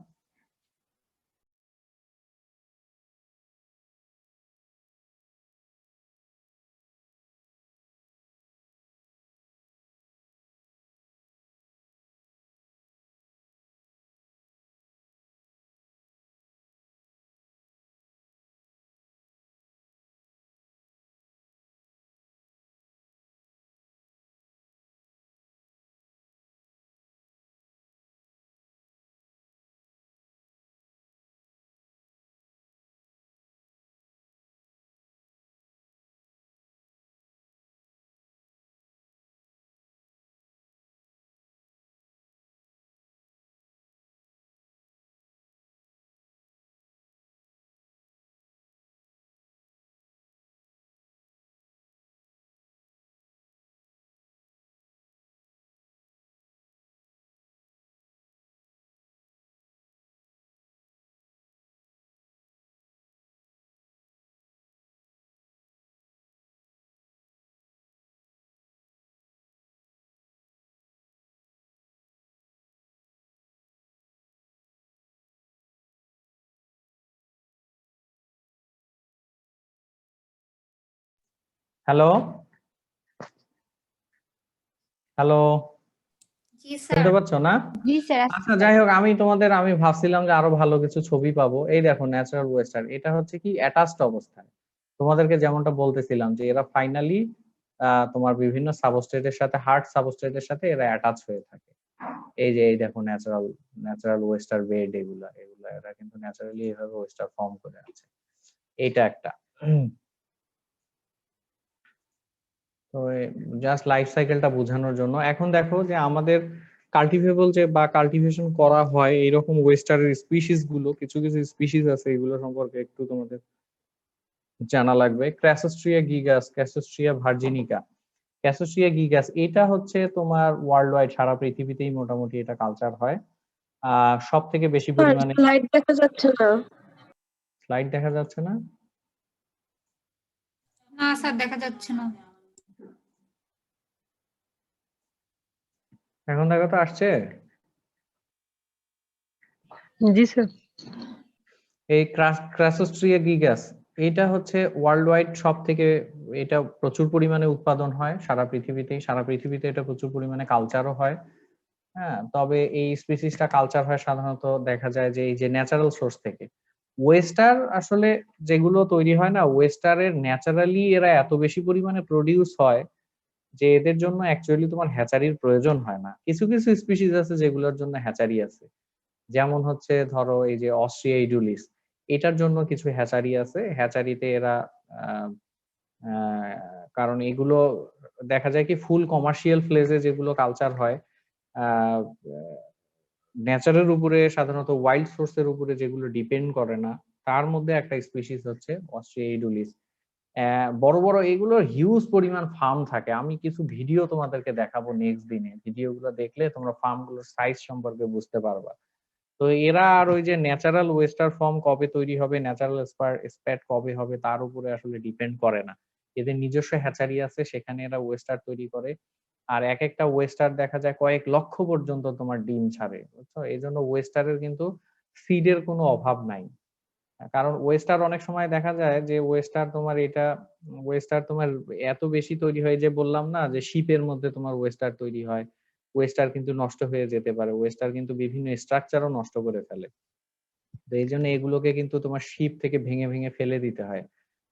হ্যালো হ্যালো, জি শুনতে পাচ্ছ না? জি স্যার আচ্ছা যাই হোক, আমি ভাবছিলাম যে আরো ভালো কিছু ছবি পাবো। এই দেখো ন্যাচারাল ওয়েস্টার, এটা হচ্ছে কি অ্যাটাচড অবস্থায়। তোমাদেরকে যেমনটা বলতেছিলাম যে এরা ফাইনালি তোমার বিভিন্ন সাবস্ট্রেটের সাথে, হার্ড সাবস্ট্রেটের সাথে এরা অ্যাটাচ হয়ে থাকে। এই দেখো ন্যাচারাল ওয়েস্টার বেড, এগুলা এরা কিন্তু ন্যাচারালি এইভাবে ওয়েস্টার ফর্ম করে আছে। এইটা একটা। তো জাস্ট লাইফ সাইকেলটা বোঝানোর জন্য। এখন দেখো যে আমাদের কাল্টিভেবল যে বা কাল্টিভেশন করা হয় এইরকম ওয়েস্টারের স্পিসিস গুলো, কিছু কিছু স্পিসিস আছে, এগুলো সম্পর্কে একটু তোমাদের জানা লাগবে। ক্র্যাসোস্ট্রিয়া গিগাস, ক্র্যাসোস্ট্রিয়া ভার্জিনিকা। ক্র্যাসোস্ট্রিয়া গিগাস এটা হচ্ছে তোমার ওয়ার্ল্ড ওয়াইড, সারা পৃথিবীতেই মোটামুটি এটা কালচার হয়। সব থেকে বেশি পরিমাণে। লাইট দেখা যাচ্ছে না। স্লাইড দেখা যাচ্ছে না? না স্যার দেখা যাচ্ছে না। এখন দেখা তো আসছে? জি স্যার। এই ক্র্যাসোস্ট্রিয়া গিগাস এটা হচ্ছে ওয়ার্ল্ড ওয়াইড সব থেকে, এটা প্রচুর পরিমাণে উৎপাদন হয় সারা পৃথিবীতে এটা প্রচুর পরিমাণে কালচারও হয়। হ্যাঁ, তবে এই স্পিসিসটা কালচার হয় সাধারণত দেখা যায় যে এই যে ন্যাচারাল সোর্স থেকে। ওয়েস্টার আসলে যেগুলো তৈরি হয় না, ওয়েস্টারের ন্যাচারালি এরা এত বেশি পরিমাণে প্রডিউস হয় যে এদের জন্য অ্যাকচুয়ালি তোমার হ্যাচারির প্রয়োজন হয় না। কিছু কিছু স্পিসিস আছে যেগুলোর জন্য হ্যাচারি আছে, যেমন হচ্ছে ধরো এই যে অস্ট্রিয়া ইডুলিস, এটার জন্য কিছু হ্যাচারি আছে। হ্যাচারিতে এরা কারণ এগুলো দেখা যায় কি ফুল কমার্শিয়াল ফ্লেজে যেগুলো কালচার হয় নেচারের উপরে, সাধারণত ওয়াইল্ড সোর্সের উপরে যেগুলো ডিপেন্ড করে না, তার মধ্যে একটা স্পিসিস হচ্ছে অস্ট্রিয়া ইডুলিস। বড় বড় এগুলোর হিউজ পরিমাণ ফার্ম থাকে। আমি কিছু ভিডিও তোমাদেরকে দেখাবো নেক্সট দিনে, ভিডিওগুলো দেখলে তোমরা ফার্মগুলোর সাইজ সম্পর্কে বুঝতে পারবা। তো এরা আর ওই যে ন্যাচারাল ওয়েস্টার ফর্ম কবে তৈরি হবে, ন্যাচারাল স্প্যাট কবে হবে তার উপরে আসলে ডিপেন্ড করে না। এদের নিজস্ব হ্যাচারি আছে, সেখানে এরা ওয়েস্টার তৈরি করে। আর এক একটা ওয়েস্টার দেখা যায় কয়েক লক্ষ পর্যন্ত তোমার ডিম ছাড়ে, বুঝছো? এই জন্য ওয়েস্টারের কিন্তু ফিডের কোনো অভাব নাই। কারণ ওয়েস্টার অনেক সময় দেখা যায় যে ওয়েস্টার তোমার এত বেশি তৈরি হয়, যে বললাম না যে শিপের মধ্যে তোমার ওয়েস্টার তৈরি হয়, ওয়েস্টার কিন্তু নষ্ট হয়ে যেতে পারে, ওয়েস্টার কিন্তু বিভিন্ন স্ট্রাকচারও নষ্ট করে ফেলে। তো এই জন্য এগুলোকে কিন্তু তোমার শিপ থেকে ভেঙে ভেঙে ফেলে দিতে হয়।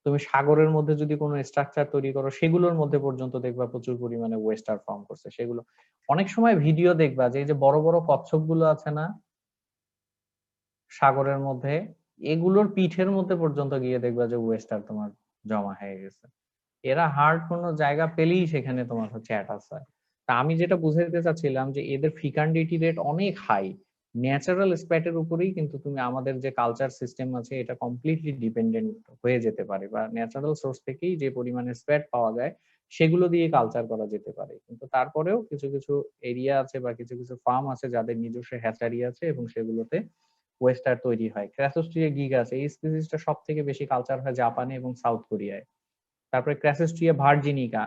তুমি সাগরের মধ্যে যদি কোনো স্ট্রাকচার তৈরি করো, সেগুলোর মধ্যে পর্যন্ত দেখবা প্রচুর পরিমাণে ওয়েস্টার ফর্ম করছে। সেগুলো অনেক সময় ভিডিও দেখবা যে এই যে বড় বড় কচ্ছপ গুলো আছে না সাগরের মধ্যে, এগুলোর পিঠের মধ্যে পর্যন্ত গিয়ে দেখবা যে ওয়েস্টার তোমার জমা হয়ে গেছে। এরা হার্ড কোনো জায়গা পেলেই সেখানে তোমার হচ্ছে অ্যাটাচ হয়। তা আমি যেটা বুঝাইতে চাচ্ছিলাম যে এদের ফিকান্ডিটি রেট অনেক হাই। ন্যাচারাল স্প্যাটের উপরেই কিন্তু তুমি আমাদের যে কালচার সিস্টেম আছে এটা কমপ্লিটলি ডিপেন্ডেন্ট হয়ে যেতে পারে, বা ন্যাচারাল সোর্স থেকেই যে পরিমাণে স্প্যাট পাওয়া যায় সেগুলো দিয়ে কালচার করা যেতে পারে। কিন্তু তারপরেও কিছু কিছু এরিয়া আছে বা কিছু কিছু ফার্ম আছে যাদের নিজস্ব হ্যাচারি আছে এবং সেগুলোতে ওয়েস্টার তৈরি হয়। ক্র্যাসোস্ট্রিয়া গিগাস এই স্পিসিসটা সব থেকে বেশি কালচার হয় জাপানে এবং সাউথ কোরিয়ায়। তারপরে ক্র্যাসোস্ট্রিয়া ভার্জিনিকা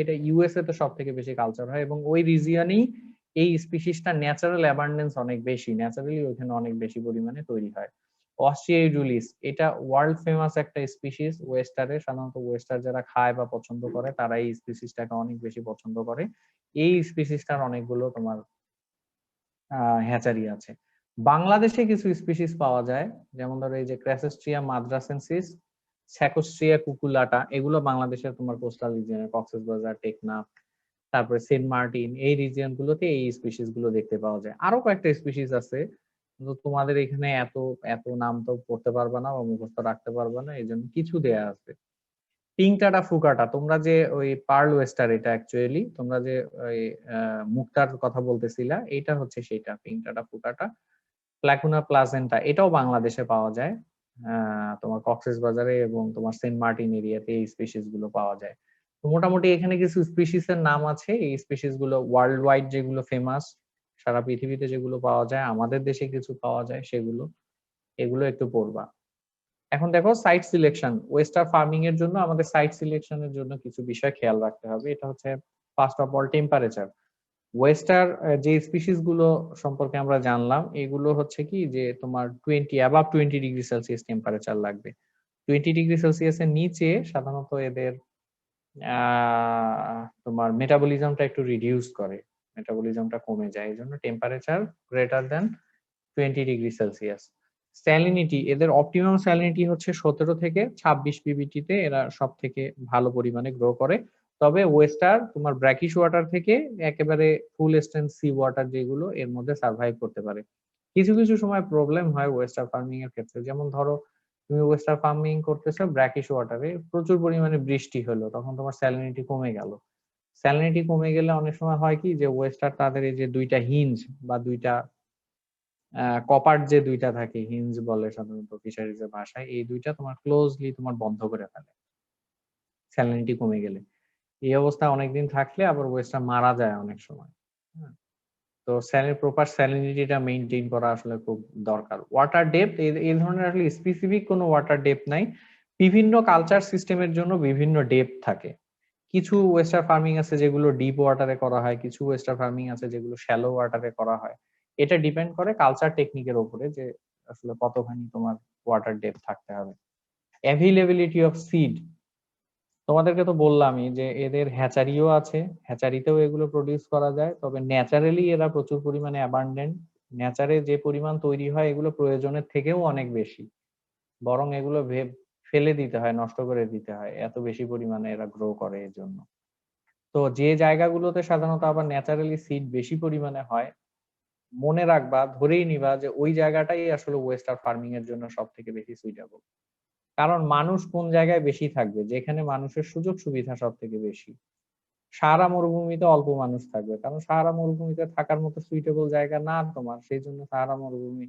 এটা ইউএসএ তে সব থেকে বেশি কালচার হয় এবং ওই রিজিয়নেই এই স্পিসিসটা ন্যাচারাল অ্যাবান্ডেন্স অনেক বেশি, ন্যাচারালি ওখানে অনেক বেশি পরিমাণে তৈরি হয়। অস্ট্রিয়া ইডুলিস এটা ওয়ার্ল্ড ফেমাস একটা স্পিসিস ওয়েস্টারে, সাধারণত ওয়েস্টার যারা খায় বা পছন্দ করে তারা এই স্পিসিসটাকে অনেক বেশি পছন্দ করে। এই স্পিসিসটার অনেকগুলো তোমার হ্যাচারি আছে। বাংলাদেশে কিছু স্পিসিস পাওয়া যায়, যেমন ধরো এই যে ক্র্যাসোস্ট্রিয়া মাদ্রাসেন্সিস, স্যাকোস্ট্রিয়া কুকুলাটা, এগুলো বাংলাদেশের তোমার কোস্টাল রিজিয়নে কক্সবাজার, টেকনাফ, তারপরে সেন্ট মার্টিন, এই রিজিয়ন গুলোতে এই স্পিসিস গুলো দেখতে পাওয়া যায়। আরো কয়েকটা স্পিসিস আছে কিন্তু তোমাদের এখানে এত এত নাম তো পড়তে পারবে না বা মুখস্থ রাখতে পারবে না, এই জন্য কিছু দেয়া আছে। পিংটাটা ফুকাটা, তোমরা যে ওই পার্ল ওয়েস্টার, এটা অ্যাকচুয়ালি তোমরা যে ওই মুক্তার কথা বলতেছিলা, এটা হচ্ছে সেটা পিংটাটা ফুকাটা। প্লাকুনা প্লাজেন্টা এটাও বাংলাদেশে পাওয়া যায়, তোমার কক্সবাজারে এবং তোমার সেন্ট মার্টিন এরিয়াতে এই স্পিসিস গুলো পাওয়া যায়। তো মোটামুটি এখানে কিছু স্পিসিস এর নাম আছে, এই স্পিসিস গুলো ওয়ার্ল্ড ওয়াইড যেগুলো ফেমাস, সারা পৃথিবীতে যেগুলো পাওয়া যায়, আমাদের দেশে কিছু পাওয়া যায়, এগুলো একটু পড়বা। এখন দেখো সাইট সিলেকশন, ওয়েস্টার ফার্মিং এর জন্য আমাদের সাইট সিলেকশনের জন্য কিছু বিষয় খেয়াল রাখতে হবে। এটা হচ্ছে first of all temperature. Oyster যে স্পিসিস গুলো সম্পর্কে আমরা জানলাম, এগুলো হচ্ছে কি যে তোমার 20 ডিগ্রি সেলসিয়াস টেম্পারেচার লাগবে। 20 ডিগ্রি সেলসিয়াস এর নিচে সাধারণত এদের তোমার মেটাবলিজমটা একটু রিডিউস করে, মেটাবলিজমটা কমে যায়, এই জন্য temperature greater than 20°C। Salinity, এদের অপটিমাম স্যালিনিটি হচ্ছে 17 থেকে 26 পিবিটি তে এরা সব থেকে ভালো পরিমাণে গ্রো করে। তবে ওয়েস্টার তোমার ব্র্যাকিশ ওয়াটার থেকে একেবারে ফুল স্ট্রেন্থ সি ওয়াটার যেগুলো এর মধ্যে সার্ভাইভ করতে পারে। কিছু কিছু সময় প্রবলেম হয় ওয়েস্টার ফার্মিং এর ক্ষেত্রে, যেমন ধরো তুমি ওয়েস্টার ফার্মিং করতেছো ব্র্যাকিশ ওয়াটারে, প্রচুর পরিমাণে বৃষ্টি হলো, তখন তোমার স্যালিনিটি কমে গেল। স্যালিনিটি কমে গেলে অনেক সময় হয় কি যে ওয়েস্টার তাদের এই যে দুইটা হিঞ্জ বা দুইটা কপার যে দুইটা থাকে, হিঞ্জ বলে সাধারণত ফিশারিজ এর ভাষায়, এই দুইটা তোমার ক্লোজলি তোমার বন্ধ করে ফেলে স্যালিনিটি কমে গেলে। এই অবস্থায় অনেকদিন থাকলে আবার ওয়েস্টার মারা যায় অনেক সময়। হ্যাঁ, তো প্রপার স্যালিনিটিটা মেইনটেইন করা আসলে খুব দরকার। ওয়াটার ডেপথ, এই ধরনের আসলে স্পেসিফিক কোনো ওয়াটার ডেপথ নাই, বিভিন্ন কালচার সিস্টেমের জন্য বিভিন্ন ডেপথ থাকে। কিছু ওয়েস্টার ফার্মিং আছে যেগুলো ডিপ ওয়াটারে করা হয়, কিছু ওয়েস্টার ফার্মিং আছে যেগুলো শ্যালো ওয়াটারে করা হয়। এটা ডিপেন্ড করে কালচার টেকনিকের উপরে যে আসলে কতখানি তোমার ওয়াটার ডেপথ থাকতে হবে। অ্যাভেইলেবিলিটি অফ সিড, তোমাদেরকে তো বললামই যে এদের হ্যাচারিও আছে, হ্যাচারিতেও এগুলো প্রডিউস করা যায়, তবে ন্যাচারালি এরা প্রচুর পরিমাণে অ্যাবান্ডেন্ট। ন্যাচারে যে পরিমাণ তৈরি হয় এগুলো প্রয়োজনের থেকেও অনেক বেশি, বরং এগুলো ফেলে দিতে হয়, নষ্ট করে দিতে হয়, এত বেশি পরিমাণে এরা গ্রো করে এর জন্য। তো যে জায়গাগুলোতে সাধারণত আবার ন্যাচারালি সিড বেশি পরিমাণে হয়, মনে রাখবা, ধরেই নিবা যে ওই জায়গাটাই আসলে ওয়েস্টার ফার্মিং এর জন্য সব থেকে বেশি সুইটেবল। কারণ মানুষ কোন জায়গায় বেশি থাকবে, যেখানে মানুষের সুযোগ সুবিধা সব থেকে বেশি। সাহারা মরুভূমিতে অল্প মানুষ থাকবে, কারণ সাহারা মরুভূমিতে থাকার মতো সুইটেবল জায়গা না তোমার, সেই জন্য সাহারা মরুভূমি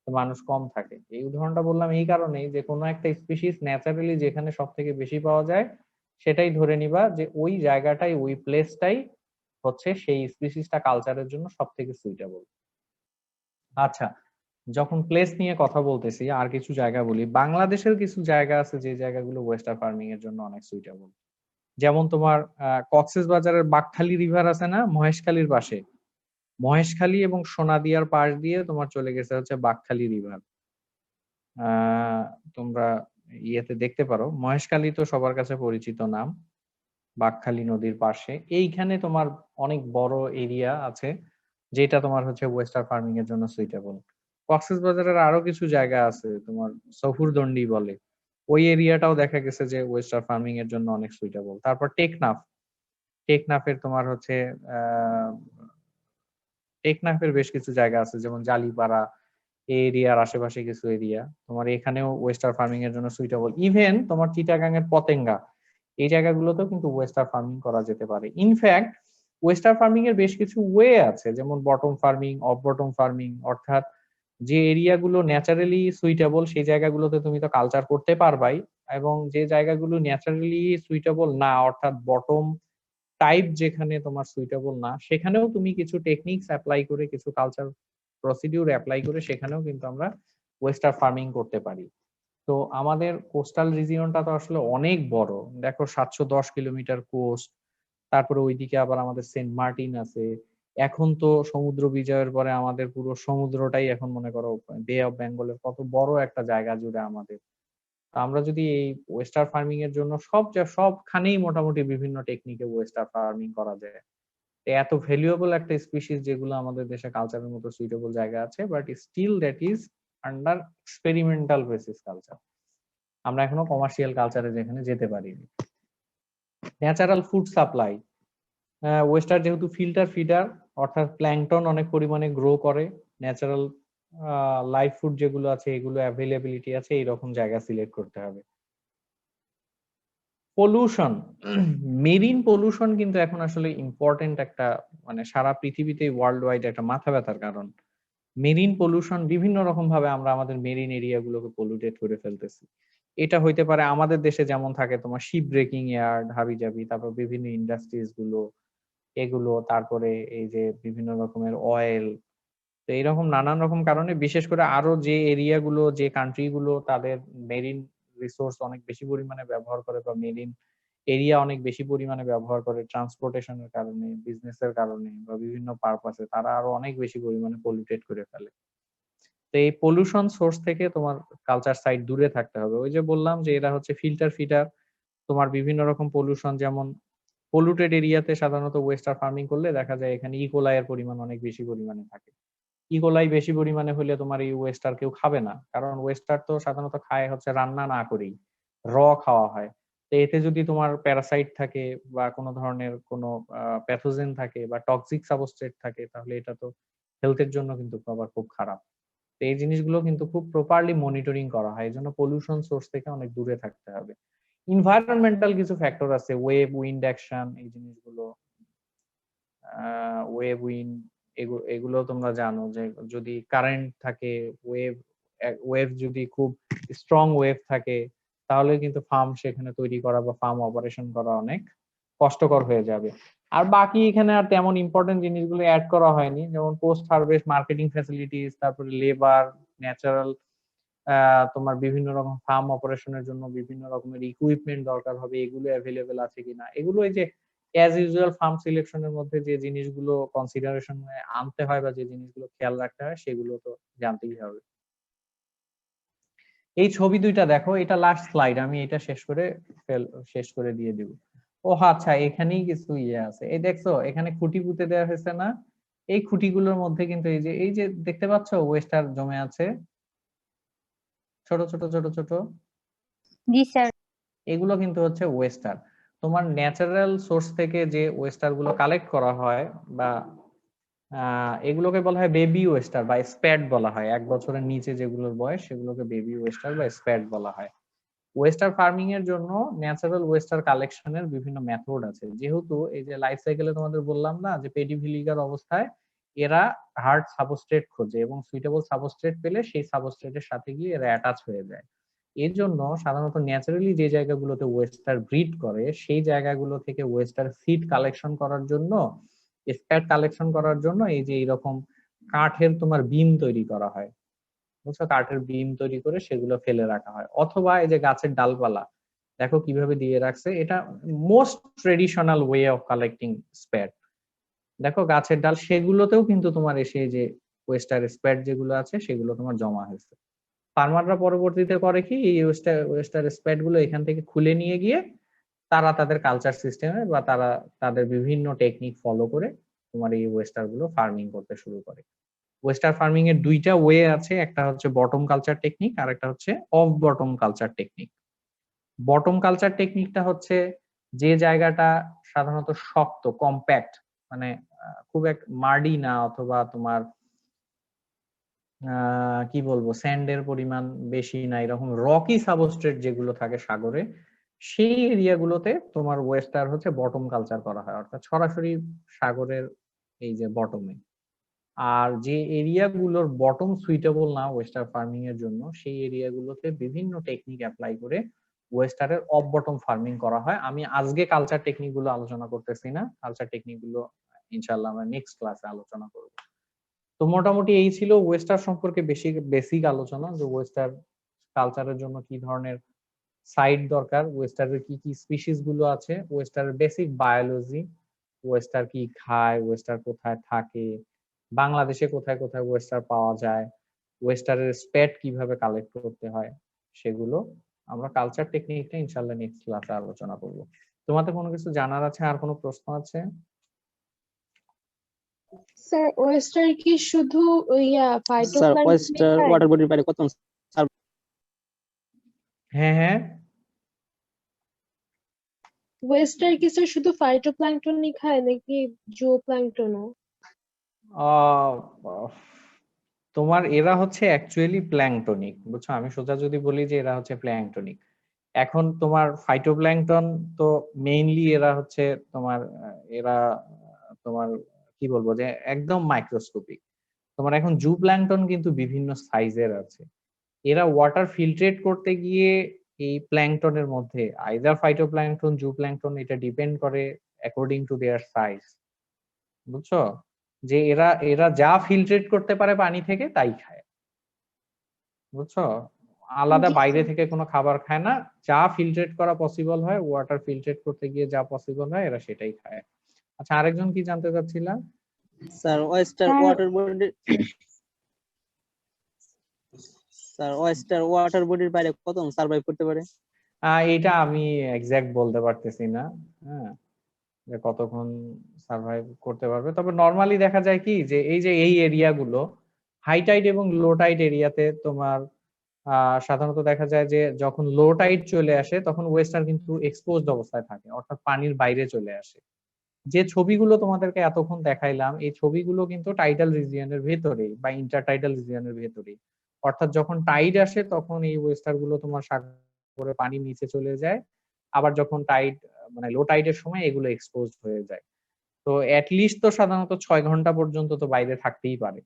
মানুষ কম থাকে। এই উদাহরণটা বললাম এই কারণেই যে কোনো একটা স্পিসিস ন্যাচারালি যেখানে সব থেকে বেশি পাওয়া যায় সেটাই ধরে নিবা যে ওই জায়গাটাই, ওই প্লেসটাই হচ্ছে সেই স্পিসিসটা কালচারের জন্য সব থেকে সুইটেবল। আচ্ছা, যখন প্লেস নিয়ে কথা বলতেছি আর কিছু জায়গা বলি। বাংলাদেশের কিছু জায়গা আছে যে জায়গাগুলো ওয়েস্টার ফার্মিং এর জন্য অনেক সুইটেবল। যেমন তোমার কক্সবাজারের বাকখালী রিভার আছে না মহেশখালীর পাশে, মহেশখালী এবং সোনাদিয়ার পাশ দিয়ে তোমার চলে গেছে হচ্ছে বাকখালী রিভার। তোমরা ইয়েতে দেখতে পারো, মহেশখালী তো সবার কাছে পরিচিত নাম, বাকখালী নদীর পাশে এইখানে তোমার অনেক বড় এরিয়া আছে যেটা তোমার হচ্ছে ওয়েস্টার ফার্মিং এর জন্য সুইটেবল। কক্সবাজারের আরো কিছু জায়গা আছে তোমার সফুরদন্ডি বলে, ওই এরিয়াটাও দেখা গেছে যে ওয়েস্টার ফার্মিং এর জন্য অনেক সুইটেবল। তারপর টেকনাফ, টেকনাফের তোমার হচ্ছে টেকনাফের বেশ কিছু জায়গা আছে যেমন জালিপাড়া, এই এরিয়ার আশেপাশে কিছু এরিয়া তোমার এখানেও ওয়েস্টার ফার্মিং এর জন্য সুইটেবল। ইভেন তোমার চিটাগাং এর পতেঙ্গা, এই জায়গাগুলোতেও কিন্তু ওয়েস্টার ফার্মিং করা যেতে পারে। ইনফ্যাক্ট ওয়েস্টার ফার্মিং এর বেশ কিছু ওয়ে আছে, যেমন bottom farming, of bottom farming, অর্থাৎ যে এরিয়াগুলো ন্যাচারালি সুইটেবল সেই জায়গাগুলোতে তুমি তো কালচার করতে পারবাই, এবং যে জায়গাগুলো ন্যাচারালি সুইটেবল না অর্থাৎ বটম টাইপ যেখানে তোমার সুইটেবল না, সেখানেও তুমি কিছু টেকনিক্স অ্যাপ্লাই করে, কিছু কালচার প্রসিডিউর অ্যাপ্লাই করে সেখানেও কিন্তু আমরা ওয়েস্টার ফার্মিং করতে পারি। তো আমাদের কোস্টাল রিজিয়নটা তো আসলে অনেক বড়, দেখো 710 কিলোমিটার কোস্ট, তারপরে ওইদিকে আবার আমাদের সেন্ট মার্টিন আছে। এখন তো সমুদ্র বিজয়ের পরে আমাদের পুরো সমুদ্রটাই এখন মনে করো বে অফ বেঙ্গলের কত বড় একটা জায়গা জুড়ে আমাদের। আমরা যদি এই ওয়েস্টার ফার্মিং এর জন্য সবখানেই মোটামুটি বিভিন্ন টেকনিকে ওয়েস্টার ফার্মিং করা যায়। এত ভ্যালুয়েবল একটা স্পিসিস যেগুলো আমাদের দেশে কালচারের মতো সুইটেবল জায়গা আছে, but still that is under experimental basis culture. আমরা এখনো কমার্শিয়াল কালচারে যেখানে যেতে পারিনি। ন্যাচারাল ফুড সাপ্লাই, ওয়েস্টার যেহেতু ফিল্টার ফিডার অর্থাৎ প্ল্যাংটন অনেক পরিমাণে গ্রো করে, ন্যাচারাল লাইফ ফুড যেগুলো আছে এগুলো অ্যাভেলেবিলিটি আছে, এইরকম জায়গা সিলেক্ট করতে হবে। পলিউশন, মেরিন পলিউশন কিন্তু এখন আসলে ইম্পর্টেন্ট একটা, মানে সারা পৃথিবীতে ওয়ার্ল্ড ওয়াইড একটা মাথা ব্যথার কারণ। মেরিন পলিউশন বিভিন্ন রকম ভাবে আমরা আমাদের মেরিন এরিয়া গুলোকে পলিউটেড করে ফেলতেছি। এটা হইতে পারে আমাদের দেশে যেমন থাকে তোমার শিপ ব্রেকিং ইয়ার্ড, হাবিজাবি, তারপর বিভিন্ন ইন্ডাস্ট্রিজ গুলো এগুলো, তারপরে এই যে বিভিন্ন রকমের অয়েল, তো এইরকম নানান রকম কারণে বিশেষ করে আরো যে এরিয়া গুলো, যে কান্ট্রি গুলো তাদের মেরিন রিসোর্স অনেক বেশি পরিমাণে ব্যবহার করে বা মেরিন এরিয়া অনেক বেশি পরিমাণে ব্যবহার করে ট্রান্সপোর্টেশনের কারণে, বিজনেসের কারণে বা বিভিন্ন পারপাসে, তারা আরো অনেক বেশি পরিমাণে পলিউটেড করে ফেলে। তো এই পলিউশন সোর্স থেকে তোমার কালচার সাইট দূরে থাকতে হবে। ওই যে বললাম যে এরা হচ্ছে ফিল্টার ফিডার, তোমার বিভিন্ন রকম পলিউশন, যেমন পলিউটেড এরিয়াতে সাধারণত ওয়েস্টার ফার্মিং করলে দেখা যায় এখানে ইকোলাইয়ের পরিমাণ অনেক বেশি পরিমাণে থাকে। ইকোলাই বেশি পরিমাণে হলে তোমার এই ওয়েস্টার কেউ খাবে না, কারণ ওয়েস্টার তো সাধারণত খায় হচ্ছে রান্না না করেই, খাওয়া হয়। তো এতে যদি তোমার প্যারাসাইট থাকে বা কোনো ধরনের কোনো প্যাথোজেন থাকে বা টক্সিক সাবস্ট্রেট থাকে, তাহলে এটা তো হেলথের জন্য কিন্তু আবার খুব খারাপ। তো এই জিনিসগুলো কিন্তু খুব প্রপারলি মনিটরিং করা হয়, এই জন্য পলিউশন সোর্স থেকে অনেক দূরে থাকতে হবে। এনভায়রনমেন্টাল কিছু ফ্যাক্টর আছে, ওয়েভ, উইন্ড অ্যাকশন, এই জিনিসগুলো, ওয়েভ, উইন্ড, এগুলো তোমরা জানো যে যদি কারেন্ট থাকে, ওয়েভ ওয়েভ যদি খুব স্ট্রং ওয়েভ থাকে, তাহলে কিন্তু ফার্ম সেখানে তৈরি করা বা ফার্ম অপারেশন করা অনেক কষ্টকর হয়ে যাবে। আর বাকি এখানে আর তেমন ইম্পর্টেন্ট জিনিসগুলো অ্যাড করা হয়নি, যেমন পোস্ট হারভেস্ট মার্কেটিং ফ্যাসিলিটিস, তারপরে লেবার, ন্যাচারাল, তোমার বিভিন্ন রকম ফার্ম অপারেশনের জন্য বিভিন্ন রকমের ইকুইপমেন্ট দরকার হবে, এগুলো অ্যাভেলেবেল আছে কিনা, এগুলো এই যে অ্যাজ ইউজুয়াল ফার্ম সিলেকশনের মধ্যে যে জিনিসগুলো কনসিডারেশন আনতে হয় বা যে জিনিসগুলো খেয়াল রাখতে হয় সেগুলো তো জানতেই হবে। এই ছবি দুইটা দেখো, এটা লাস্ট স্লাইড, আমি এটা শেষ করে দিয়ে দিব। ও আচ্ছা, এখানেই কিছু ইয়ে আছে, এই দেখছো এখানে খুঁটি পুঁতে দেওয়া হয়েছে না, এই খুঁটিগুলোর মধ্যে কিন্তু এই যে দেখতে পাচ্ছ ওয়েস্টার জমে আছে, ছোট ছোট ছোট ছোট, জি স্যার। এগুলো কিন্তু হচ্ছে ওয়েস্টার। তোমার ন্যাচারাল সোর্স থেকে যে ওয়েস্টার গুলো কালেক্ট করা হয় বা এগুলোকে বলা হয় বেবি ওয়েস্টার বা স্প্যাট বলা হয়, 1 বছরের নিচে যেগুলোর বয়স সেগুলোকে বেবি ওয়েস্টার বা স্প্যাট বলা হয়। ওয়েস্টার ফার্মিং এর জন্য ন্যাচারাল ওয়েস্টার কালেকশনের বিভিন্ন মেথড আছে, যেহেতু এই যে লাইফ সাইকেলে তোমাদের বললাম না যে পেডি ভিলিগার অবস্থায় এরা হার্ড সাবস্ট্রেট খোঁজে এবং সুইটেবল সাবস্ট্রেট পেলে সেই সাবস্ট্রেটের সাথে গিয়ে এরা অ্যাটাচ হয়ে যায়। এর জন্য সাধারণত ন্যাচারালি যে জায়গাগুলোতে ওয়েস্টার ব্রিড করে সেই জায়গাগুলো থেকে ওয়েস্টার সিড কালেকশন করার জন্য, স্প্যাট কালেকশন করার জন্য এই যে এইরকম কাঠের তোমার বিম তৈরি করা হয়, বুঝছো, কাঠের বিম তৈরি করে সেগুলো ফেলে রাখা হয়, অথবা এই যে গাছের ডালপালা দেখো কিভাবে দিয়ে রাখছে, এটা most traditional way of collecting spat. দেখো গাছের ডাল, সেগুলোতেও কিন্তু তোমার এসে যে ওয়েস্টার স্প্যাট যেগুলো আছে সেগুলো তোমার জমা হয়েছে। ফার্মাররা পরবর্তীতে করে কি, এই ওয়েস্টার স্প্যাট গুলো এখান থেকে খুলে নিয়ে গিয়ে তারা তাদের কালচার সিস্টেমে বা তারা তাদের বিভিন্ন টেকনিক ফলো করে তোমার এই ওয়েস্টার গুলো ফার্মিং করতে শুরু করে। ওয়েস্টার ফার্মিং এর দুইটা ওয়ে আছে, একটা হচ্ছে বটম কালচার টেকনিক আর একটা হচ্ছে of bottom culture technique. Bottom culture টেকনিকটা হচ্ছে যে জায়গাটা সাধারণত শক্ত, কম্প্যাক্ট, মানে খুব এক মার্ডি না, অথবা তোমার কি বলবো স্যান্ডের পরিমাণ বেশি না, এরকম রকি সাবস্ট্রেট যেগুলো থাকে সাগরে, সেই এরিয়াগুলোতে তোমার ওয়েস্টার হচ্ছে বটম কালচার করা হয়, অর্থাৎ সরাসরি সাগরের এই যে বটমে। আর যে এরিয়াগুলোর বটম সুইটেবল না ওয়েস্টার ফার্মিং এর জন্য, সেই এরিয়াগুলোতে বিভিন্ন টেকনিক অ্যাপ্লাই করে ওয়েস্টারের অফ বটম ফার্মিং করা হয়। আমি আজকে কালচার টেকনিক গুলো আলোচনা করতেছি না, কালচার টেকনিক গুলো ইনশাআল্লাহ আমরা নেক্সট ক্লাসে আলোচনা করব। তো মোটামুটি এই ছিল ওয়েস্টার সম্পর্কে বেসিক আলোচনা, যে ওয়েস্টার কালচারের জন্য কি ধরনের সাইট দরকার, ওয়েস্টারের কি কি স্পিসিস গুলো আছে, ওয়েস্টারের বেসিক বায়োলজি, ওয়েস্টার কি খায়, ওয়েস্টার কোথায় থাকে, বাংলাদেশে কোথায় কোথায় ওয়েস্টার পাওয়া যায়, ওয়েস্টারের স্প্যাট কিভাবে কালেক্ট করতে হয়, সেগুলো আমরা কালচার টেকনিকটা ইনশাআল্লাহ নেক্সট ক্লাসে আলোচনা করব। তোমাদের কোনো কিছু জানার আছে, আর কোনো প্রশ্ন আছে? স্যার ওয়েস্টার কি শুধু স্যার ফাইটোপ্ল্যাঙ্কটনই ওয়েস্টার খায়? ওয়াটার বডির বাইরে কত? হ্যাঁ হ্যাঁ, ওয়েস্টার কি স্যার শুধু ফাইটোপ্ল্যাঙ্কটনই খায় নাকি জুওপ্ল্যাঙ্কটনও? আহ, তোমার এরা হচ্ছে অ্যাকচুয়ালি প্ল্যাংটনিক, বুঝছো, আমি সোজা যদি বলি যে এরা হচ্ছে প্ল্যাংটনিক। এখন তোমার ফাইটোপ্ল্যাংটন তো মেইনলি এরা হচ্ছে তোমার এরা তোমার কি বলবো যে একদম মাইক্রোস্কোপিক। তোমার এখন জু প্ল্যাংটন কিন্তু বিভিন্ন সাইজের আছে, এরা ওয়াটার ফিল্ট্রেট করতে গিয়ে এই প্ল্যাংটনের মধ্যে আইদার ফাইটোপ্ল্যাংটন, জু প্ল্যাংটন, এটা ডিপেন্ড করে অ্যাকর্ডিং টু দেয়ার সাইজ, বুঝছো, যে এরা এরা যা ফিল্ট্রেট করতে পারে পানি থেকে তাই খায়, বুঝছো, আলাদা জি বাইরে স্যার। থেকে কোনো খাবার খায় না, যা ফিল্ট্রেট করা পসিবল হয়, ওয়াটার ফিল্ট্রেট করতে গিয়ে যা পসিবল হয় এরা সেটাই খায়। আচ্ছা, আরেকজন কি জানতে চাচ্ছিলাম? Sir oyster sir water body sir oyster water বডির বাইরে কত সার্ভাইভ করতে পারে? এটা আমি এক্সাক্ট বলতে পারতেছি না, হ্যাঁ, যে কতক্ষণ সার্ভাইভ করতে পারবে। তবে নর্মালি দেখা যায় কি যে এই এরিয়াগুলো হাই টাইড এবং লো টাইড এরিয়াতে তোমার সাধারণত দেখা যায় যে যখন লো টাইড চলে আসে তখন ওয়েস্টার কিন্তু এক্সপোজড অবস্থায় থাকে, অর্থাৎ পানির বাইরে চলে আসে। যে ছবিগুলো তোমাদেরকে এতক্ষণ দেখাইলাম এই ছবিগুলো কিন্তু টাইডাল রিজিয়নের ভেতরেই বা ইন্টারটাইডাল রিজিয়নের ভেতরেই, অর্থাৎ যখন টাইড আসে তখন এই ওয়েস্টার গুলো তোমার সাগরে পানির নিচে চলে যায়, আবার যখন টাইড মানে লো টাইডের সময় এগুলো এক্সপোজড হয়ে যায়। তো লিস্ট তো সাধারণত 6 ঘন্টা পর্যন্ত তো বাইরে থাকতেই পারে।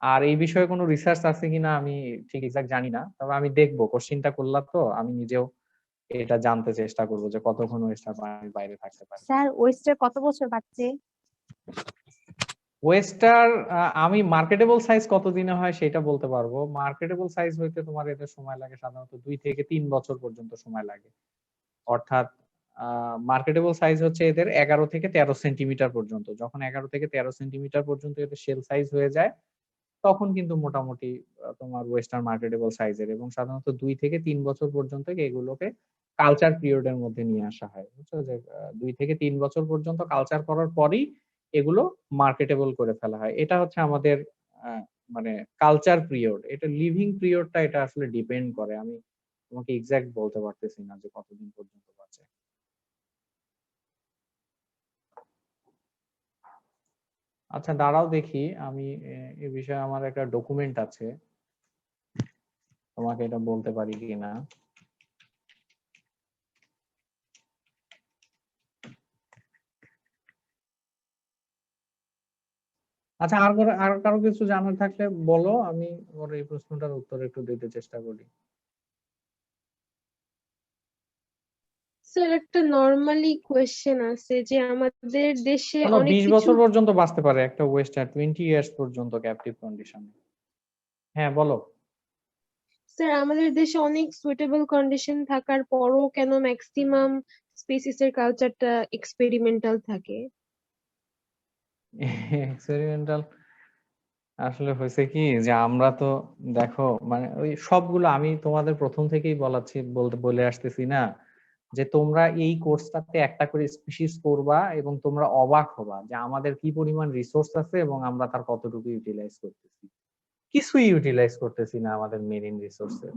আর এই বিষয়ে কোনো রিসার্চ আছে কিনা আমি ঠিক এক্সাক্ট জানি না, তবে আমি দেখবো, কোশ্চিনটা করলাম তো আমি নিজেও এটা জানতে চেষ্টা করবো যে কতক্ষণ ওয়েস্টার পানির বাইরে থাকতে পারে। স্যার ওয়েস্টার কত বছর বাঁচছে? ওয়েস্টার আমি মার্কেটেবল সাইজ কতদিনে হয় সেটা বলতে পারবো। মার্কেটেবল সাইজ হইতে তোমার এদের সময় লাগে সাধারণত 2 থেকে 3 বছর পর্যন্ত সময় লাগে। অর্থাৎ মার্কেটেবল সাইজ হচ্ছে এদের 11 থেকে 13 সেন্টিমিটার পর্যন্ত। যখন 11 থেকে 13 সেন্টিমিটার পর্যন্ত এদের শেল সাইজ হয়ে যায় তখন কিন্তু মোটামুটি তোমার ওয়েস্টার্ন মার্কেটেবল সাইজের, এবং সাধারণত 2 থেকে 3 বছর পর্যন্ত এগুলোকে কালচার পিরিয়ডের মধ্যে নিয়ে আসা হয়। বুঝছো যে 2 থেকে 3 বছর পর্যন্ত কালচার করার পরই এগুলো মার্কেটেবল করে ফেলা হয়। এটা হচ্ছে আমাদের মানে কালচার পিরিয়ড। এটা লিভিং পিরিয়ডটা এটা আসলে ডিপেন্ড করে, আমি তোমাকে এক্সাক্ট বলতে পারতেছি না যে কতদিন পর্যন্ত বাঁচে। আচ্ছা দাঁড়াও দেখি, আমি এই বিষয়ে আমার একটা ডকুমেন্ট আছে, তোমাকে এটা বলতে পারি কিনা। আচ্ছা আর কারো কিছু জানার থাকলে বলো, আমি ওর এই প্রশ্নটার উত্তর একটু দিতে চেষ্টা করি। স্যার একটা নরমালি কোয়েশ্চেন আছে যে আমাদের দেশে কোনো অনেক 20 কিছু, বছর পর্যন্ত বাঁচতে পারে একটা ওয়েস্টার, 20 ইয়ার্স পর্যন্ত ক্যাপটিভ কন্ডিশনে। হ্যাঁ বলো। স্যার আমাদের দেশে অনেক সুইটেবল কন্ডিশন থাকার পরও কেন ম্যাক্সিমাম স্পেসিসের কালচারটা এক্সপেরিমেন্টাল থাকে? এক্সপেরিমেন্টাল আসলে হয়েছে কি যে আমরা তো দেখো মানে ওই সবগুলো আমি তোমাদের প্রথম থেকেই বলে আসতেছি না যে তোমরা এই কোর্সটাতে একটা করে স্পিসিস করবা এবং তোমরা অবাক হবা যে আমাদের কি পরিমাণ রিসোর্স আছে এবং আমরা তার কতটুকু ইউটিলাইজ করতেছি। কিছুই ইউটিলাইজ করতেছি না আমাদের মেরিন রিসোর্সের।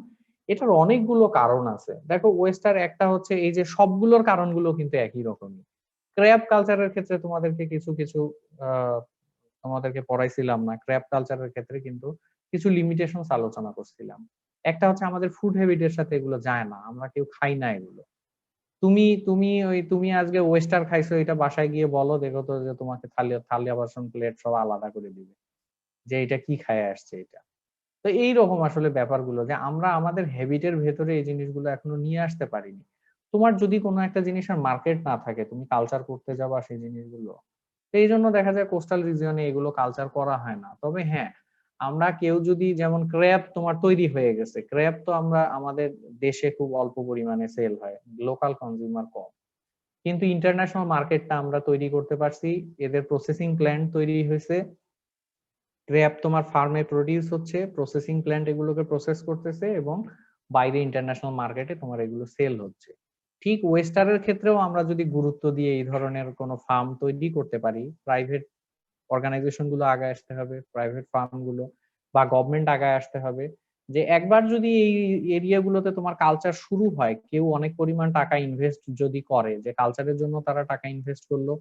এটার অনেকগুলো কারণ আছে। দেখো ওয়েস্টার একটা হচ্ছে এই যে সবগুলোর কারণগুলো কিন্তু একই রকমই। ক্র্যাব কালচারের ক্ষেত্রে তোমাদেরকে কিছু তোমাদেরকে পড়াইছিলাম না, ক্র্যাব কালচারের ক্ষেত্রে কিন্তু কিছু লিমিটেশনস আলোচনা করছিলাম। একটা হচ্ছে আমাদের ফুড হ্যাবিটের সাথে এগুলো যায় না, আমরা কেউ খাই না এগুলো। তুমি আজকে ওয়েস্টার খাইছো, এটা বাসায় গিয়ে বলো, দেখো তো যে তোমাকে থালিয়া বাসন প্লেট সব আলাদা করে দিবে যে এটা কি খায় আসছে এটা। তো এইরকম আসলে ব্যাপারগুলো যে আমরা আমাদের হ্যাবিটের ভেতরে এই জিনিসগুলো এখনো নিয়ে আসতে পারিনি। তোমার যদি কোনো একটা জিনিসের মার্কেট না থাকে তুমি কালচার করতে যাবা সেই জিনিসগুলো, তো এই জন্য দেখা যায় কোস্টাল রিজিয়নে এগুলো কালচার করা হয় না। তবে হ্যাঁ, আমরা কেউ যদি যেমন ক্র্যাব তোমার তৈরি হয়ে গেছে, ক্র্যাব তো আমরা আমাদের দেশে খুব অল্প পরিমাণে সেল হয়, লোকাল কনজিউমার কম, কিন্তু ইন্টারন্যাশনাল মার্কেটটা আমরা তৈরি করতে পারছি। এদের প্রসেসিং প্ল্যান্ট তৈরি হয়েছে, ক্র্যাব তোমার ফার্মে প্রোডিউস হচ্ছে, প্রসেসিং প্ল্যান্ট এগুলোকে প্রসেস করতেছে এবং বাইরে ইন্টারন্যাশনাল মার্কেটে তোমার এগুলো সেল হচ্ছে। ঠিক ওয়েস্টারের ক্ষেত্রেও আমরা যদি গুরুত্ব দিয়ে এই ধরনের কোনো ফার্ম তৈরি করতে পারি, প্রাইভেট অর্গানাইজেশন গুলো আগায় আসতে হবে, প্রাইভেট ফার্ম গুলো বা গভর্নমেন্ট আগায় আসতে হবে, যে একবার যদি এই এরিয়াগুলোতে তোমার কালচার শুরু হয়, কেউ অনেক পরিমাণ টাকা ইনভেস্ট যদি করে, যে কালচারের জন্য তারা টাকা ইনভেস্ট করলো,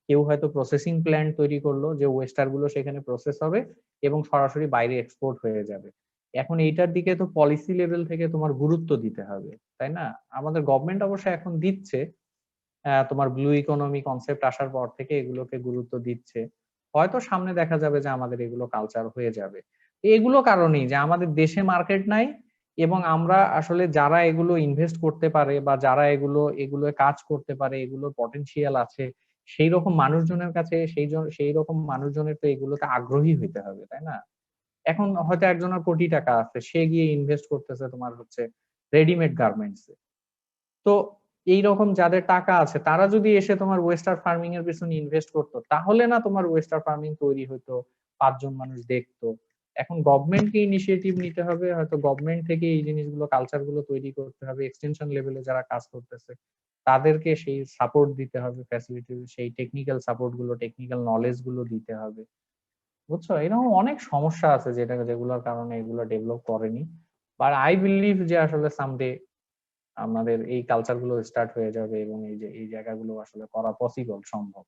কেউ হয়তো প্রসেসিং প্ল্যান্ট তৈরি করলো যে ওয়েস্টার গুলো সেখানে প্রসেস হবে এবং সরাসরি বাইরে এক্সপোর্ট হয়ে যাবে। এখন এইটার দিকে তো পলিসি লেভেল থেকে তোমার গুরুত্ব দিতে হবে, তাই না? আমাদের গভর্নমেন্ট অবশ্য এখন দিচ্ছে, তোমার ব্লু ইকোনমি কনসেপ্ট আসার পর থেকে এগুলোকে গুরুত্ব দিচ্ছে। হয়তো সামনে দেখা যাবে যে আমাদের এগুলো কালচার হয়ে যাবে। এগুলো কারণেই যে আমাদের দেশে মার্কেট নাই এবং আমরা আসলে যারা এগুলো ইনভেস্ট করতে পারে বা যারা এগুলো কাজ করতে পারে, এগুলো পটেনশিয়াল আছে, সেই রকম মানুষজনের কাছে সেই রকম মানুষজনের তো এগুলোতে আগ্রহী হইতে হবে, তাই না? এখন হয়তো একজনের কোটি টাকা আছে, সে গিয়ে ইনভেস্ট করতেছে তোমার হচ্ছে রেডিমেড গার্মেন্টস। তো এইরকম যাদের টাকা আছে তারা যদি এসে তোমার ওয়েস্টার ফার্মিং এর পিছনে ইনভেস্ট করতো, তাহলে না তোমার ওয়েস্টার ফার্মিং তৈরি হতো, 5 জন মানুষ দেখতো, এখন গভর্নমেন্টকে ইনিশিয়েটিভ নিতে হবে, হয়তো গভর্নমেন্ট থেকে এই জিনিসগুলো কালচার গুলো তৈরি করতে হবে, এক্সটেনশন লেভেলে যারা কাজ করতেছে তাদেরকে সেই সাপোর্ট দিতে হবে, ফ্যাসিলিটি, সেই টেকনিক্যাল সাপোর্ট গুলো, টেকনিক্যাল নলেজ গুলো দিতে হবে, বুঝছো? এরকম অনেক সমস্যা আছে যেগুলোর কারণে এগুলো ডেভেলপ করেনি। বাট আই বিলিভ যে আসলে সামডে আমাদের এই কালচার গুলো স্টার্ট হয়ে যাবে এবং এই জায়গাগুলো আসলে করা পসিবল, সম্ভব।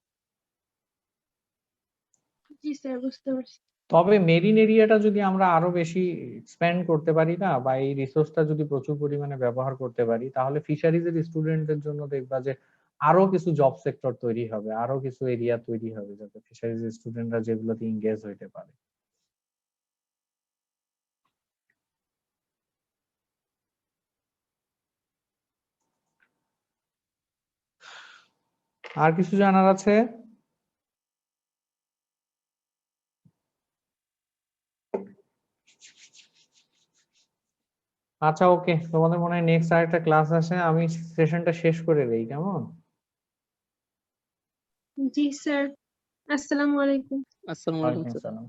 জি স্যার, বুঝতে পারছি। তবে মেরিন এরিয়াটা যদি আমরা আরো বেশি এক্সপ্যান্ড করতে পারি না, বা এই রিসোর্সটা যদি প্রচুর পরিমাণে ব্যবহার করতে পারি, তাহলে ফিশারিজের স্টুডেন্টদের জন্য দেখবা যে আরো কিছু জব সেক্টর তৈরি হবে, আরো কিছু এরিয়া তৈরি হবে যাতে ফিশারিজ স্টুডেন্টরা যেগুলোতে এঙ্গেজ হইতে পারে। আর কিছু জানার আছে? আচ্ছা, ওকে, তোমাদের মনে হয় নেক্সট আরেকটা ক্লাস আছে, আমি সেশনটা শেষ করে দেই, কেমন? জি স্যার, আসসালামু আলাইকুম। আসসালামু আলাইকুম ওয়ালাইকুম স্যার। আসসালাম।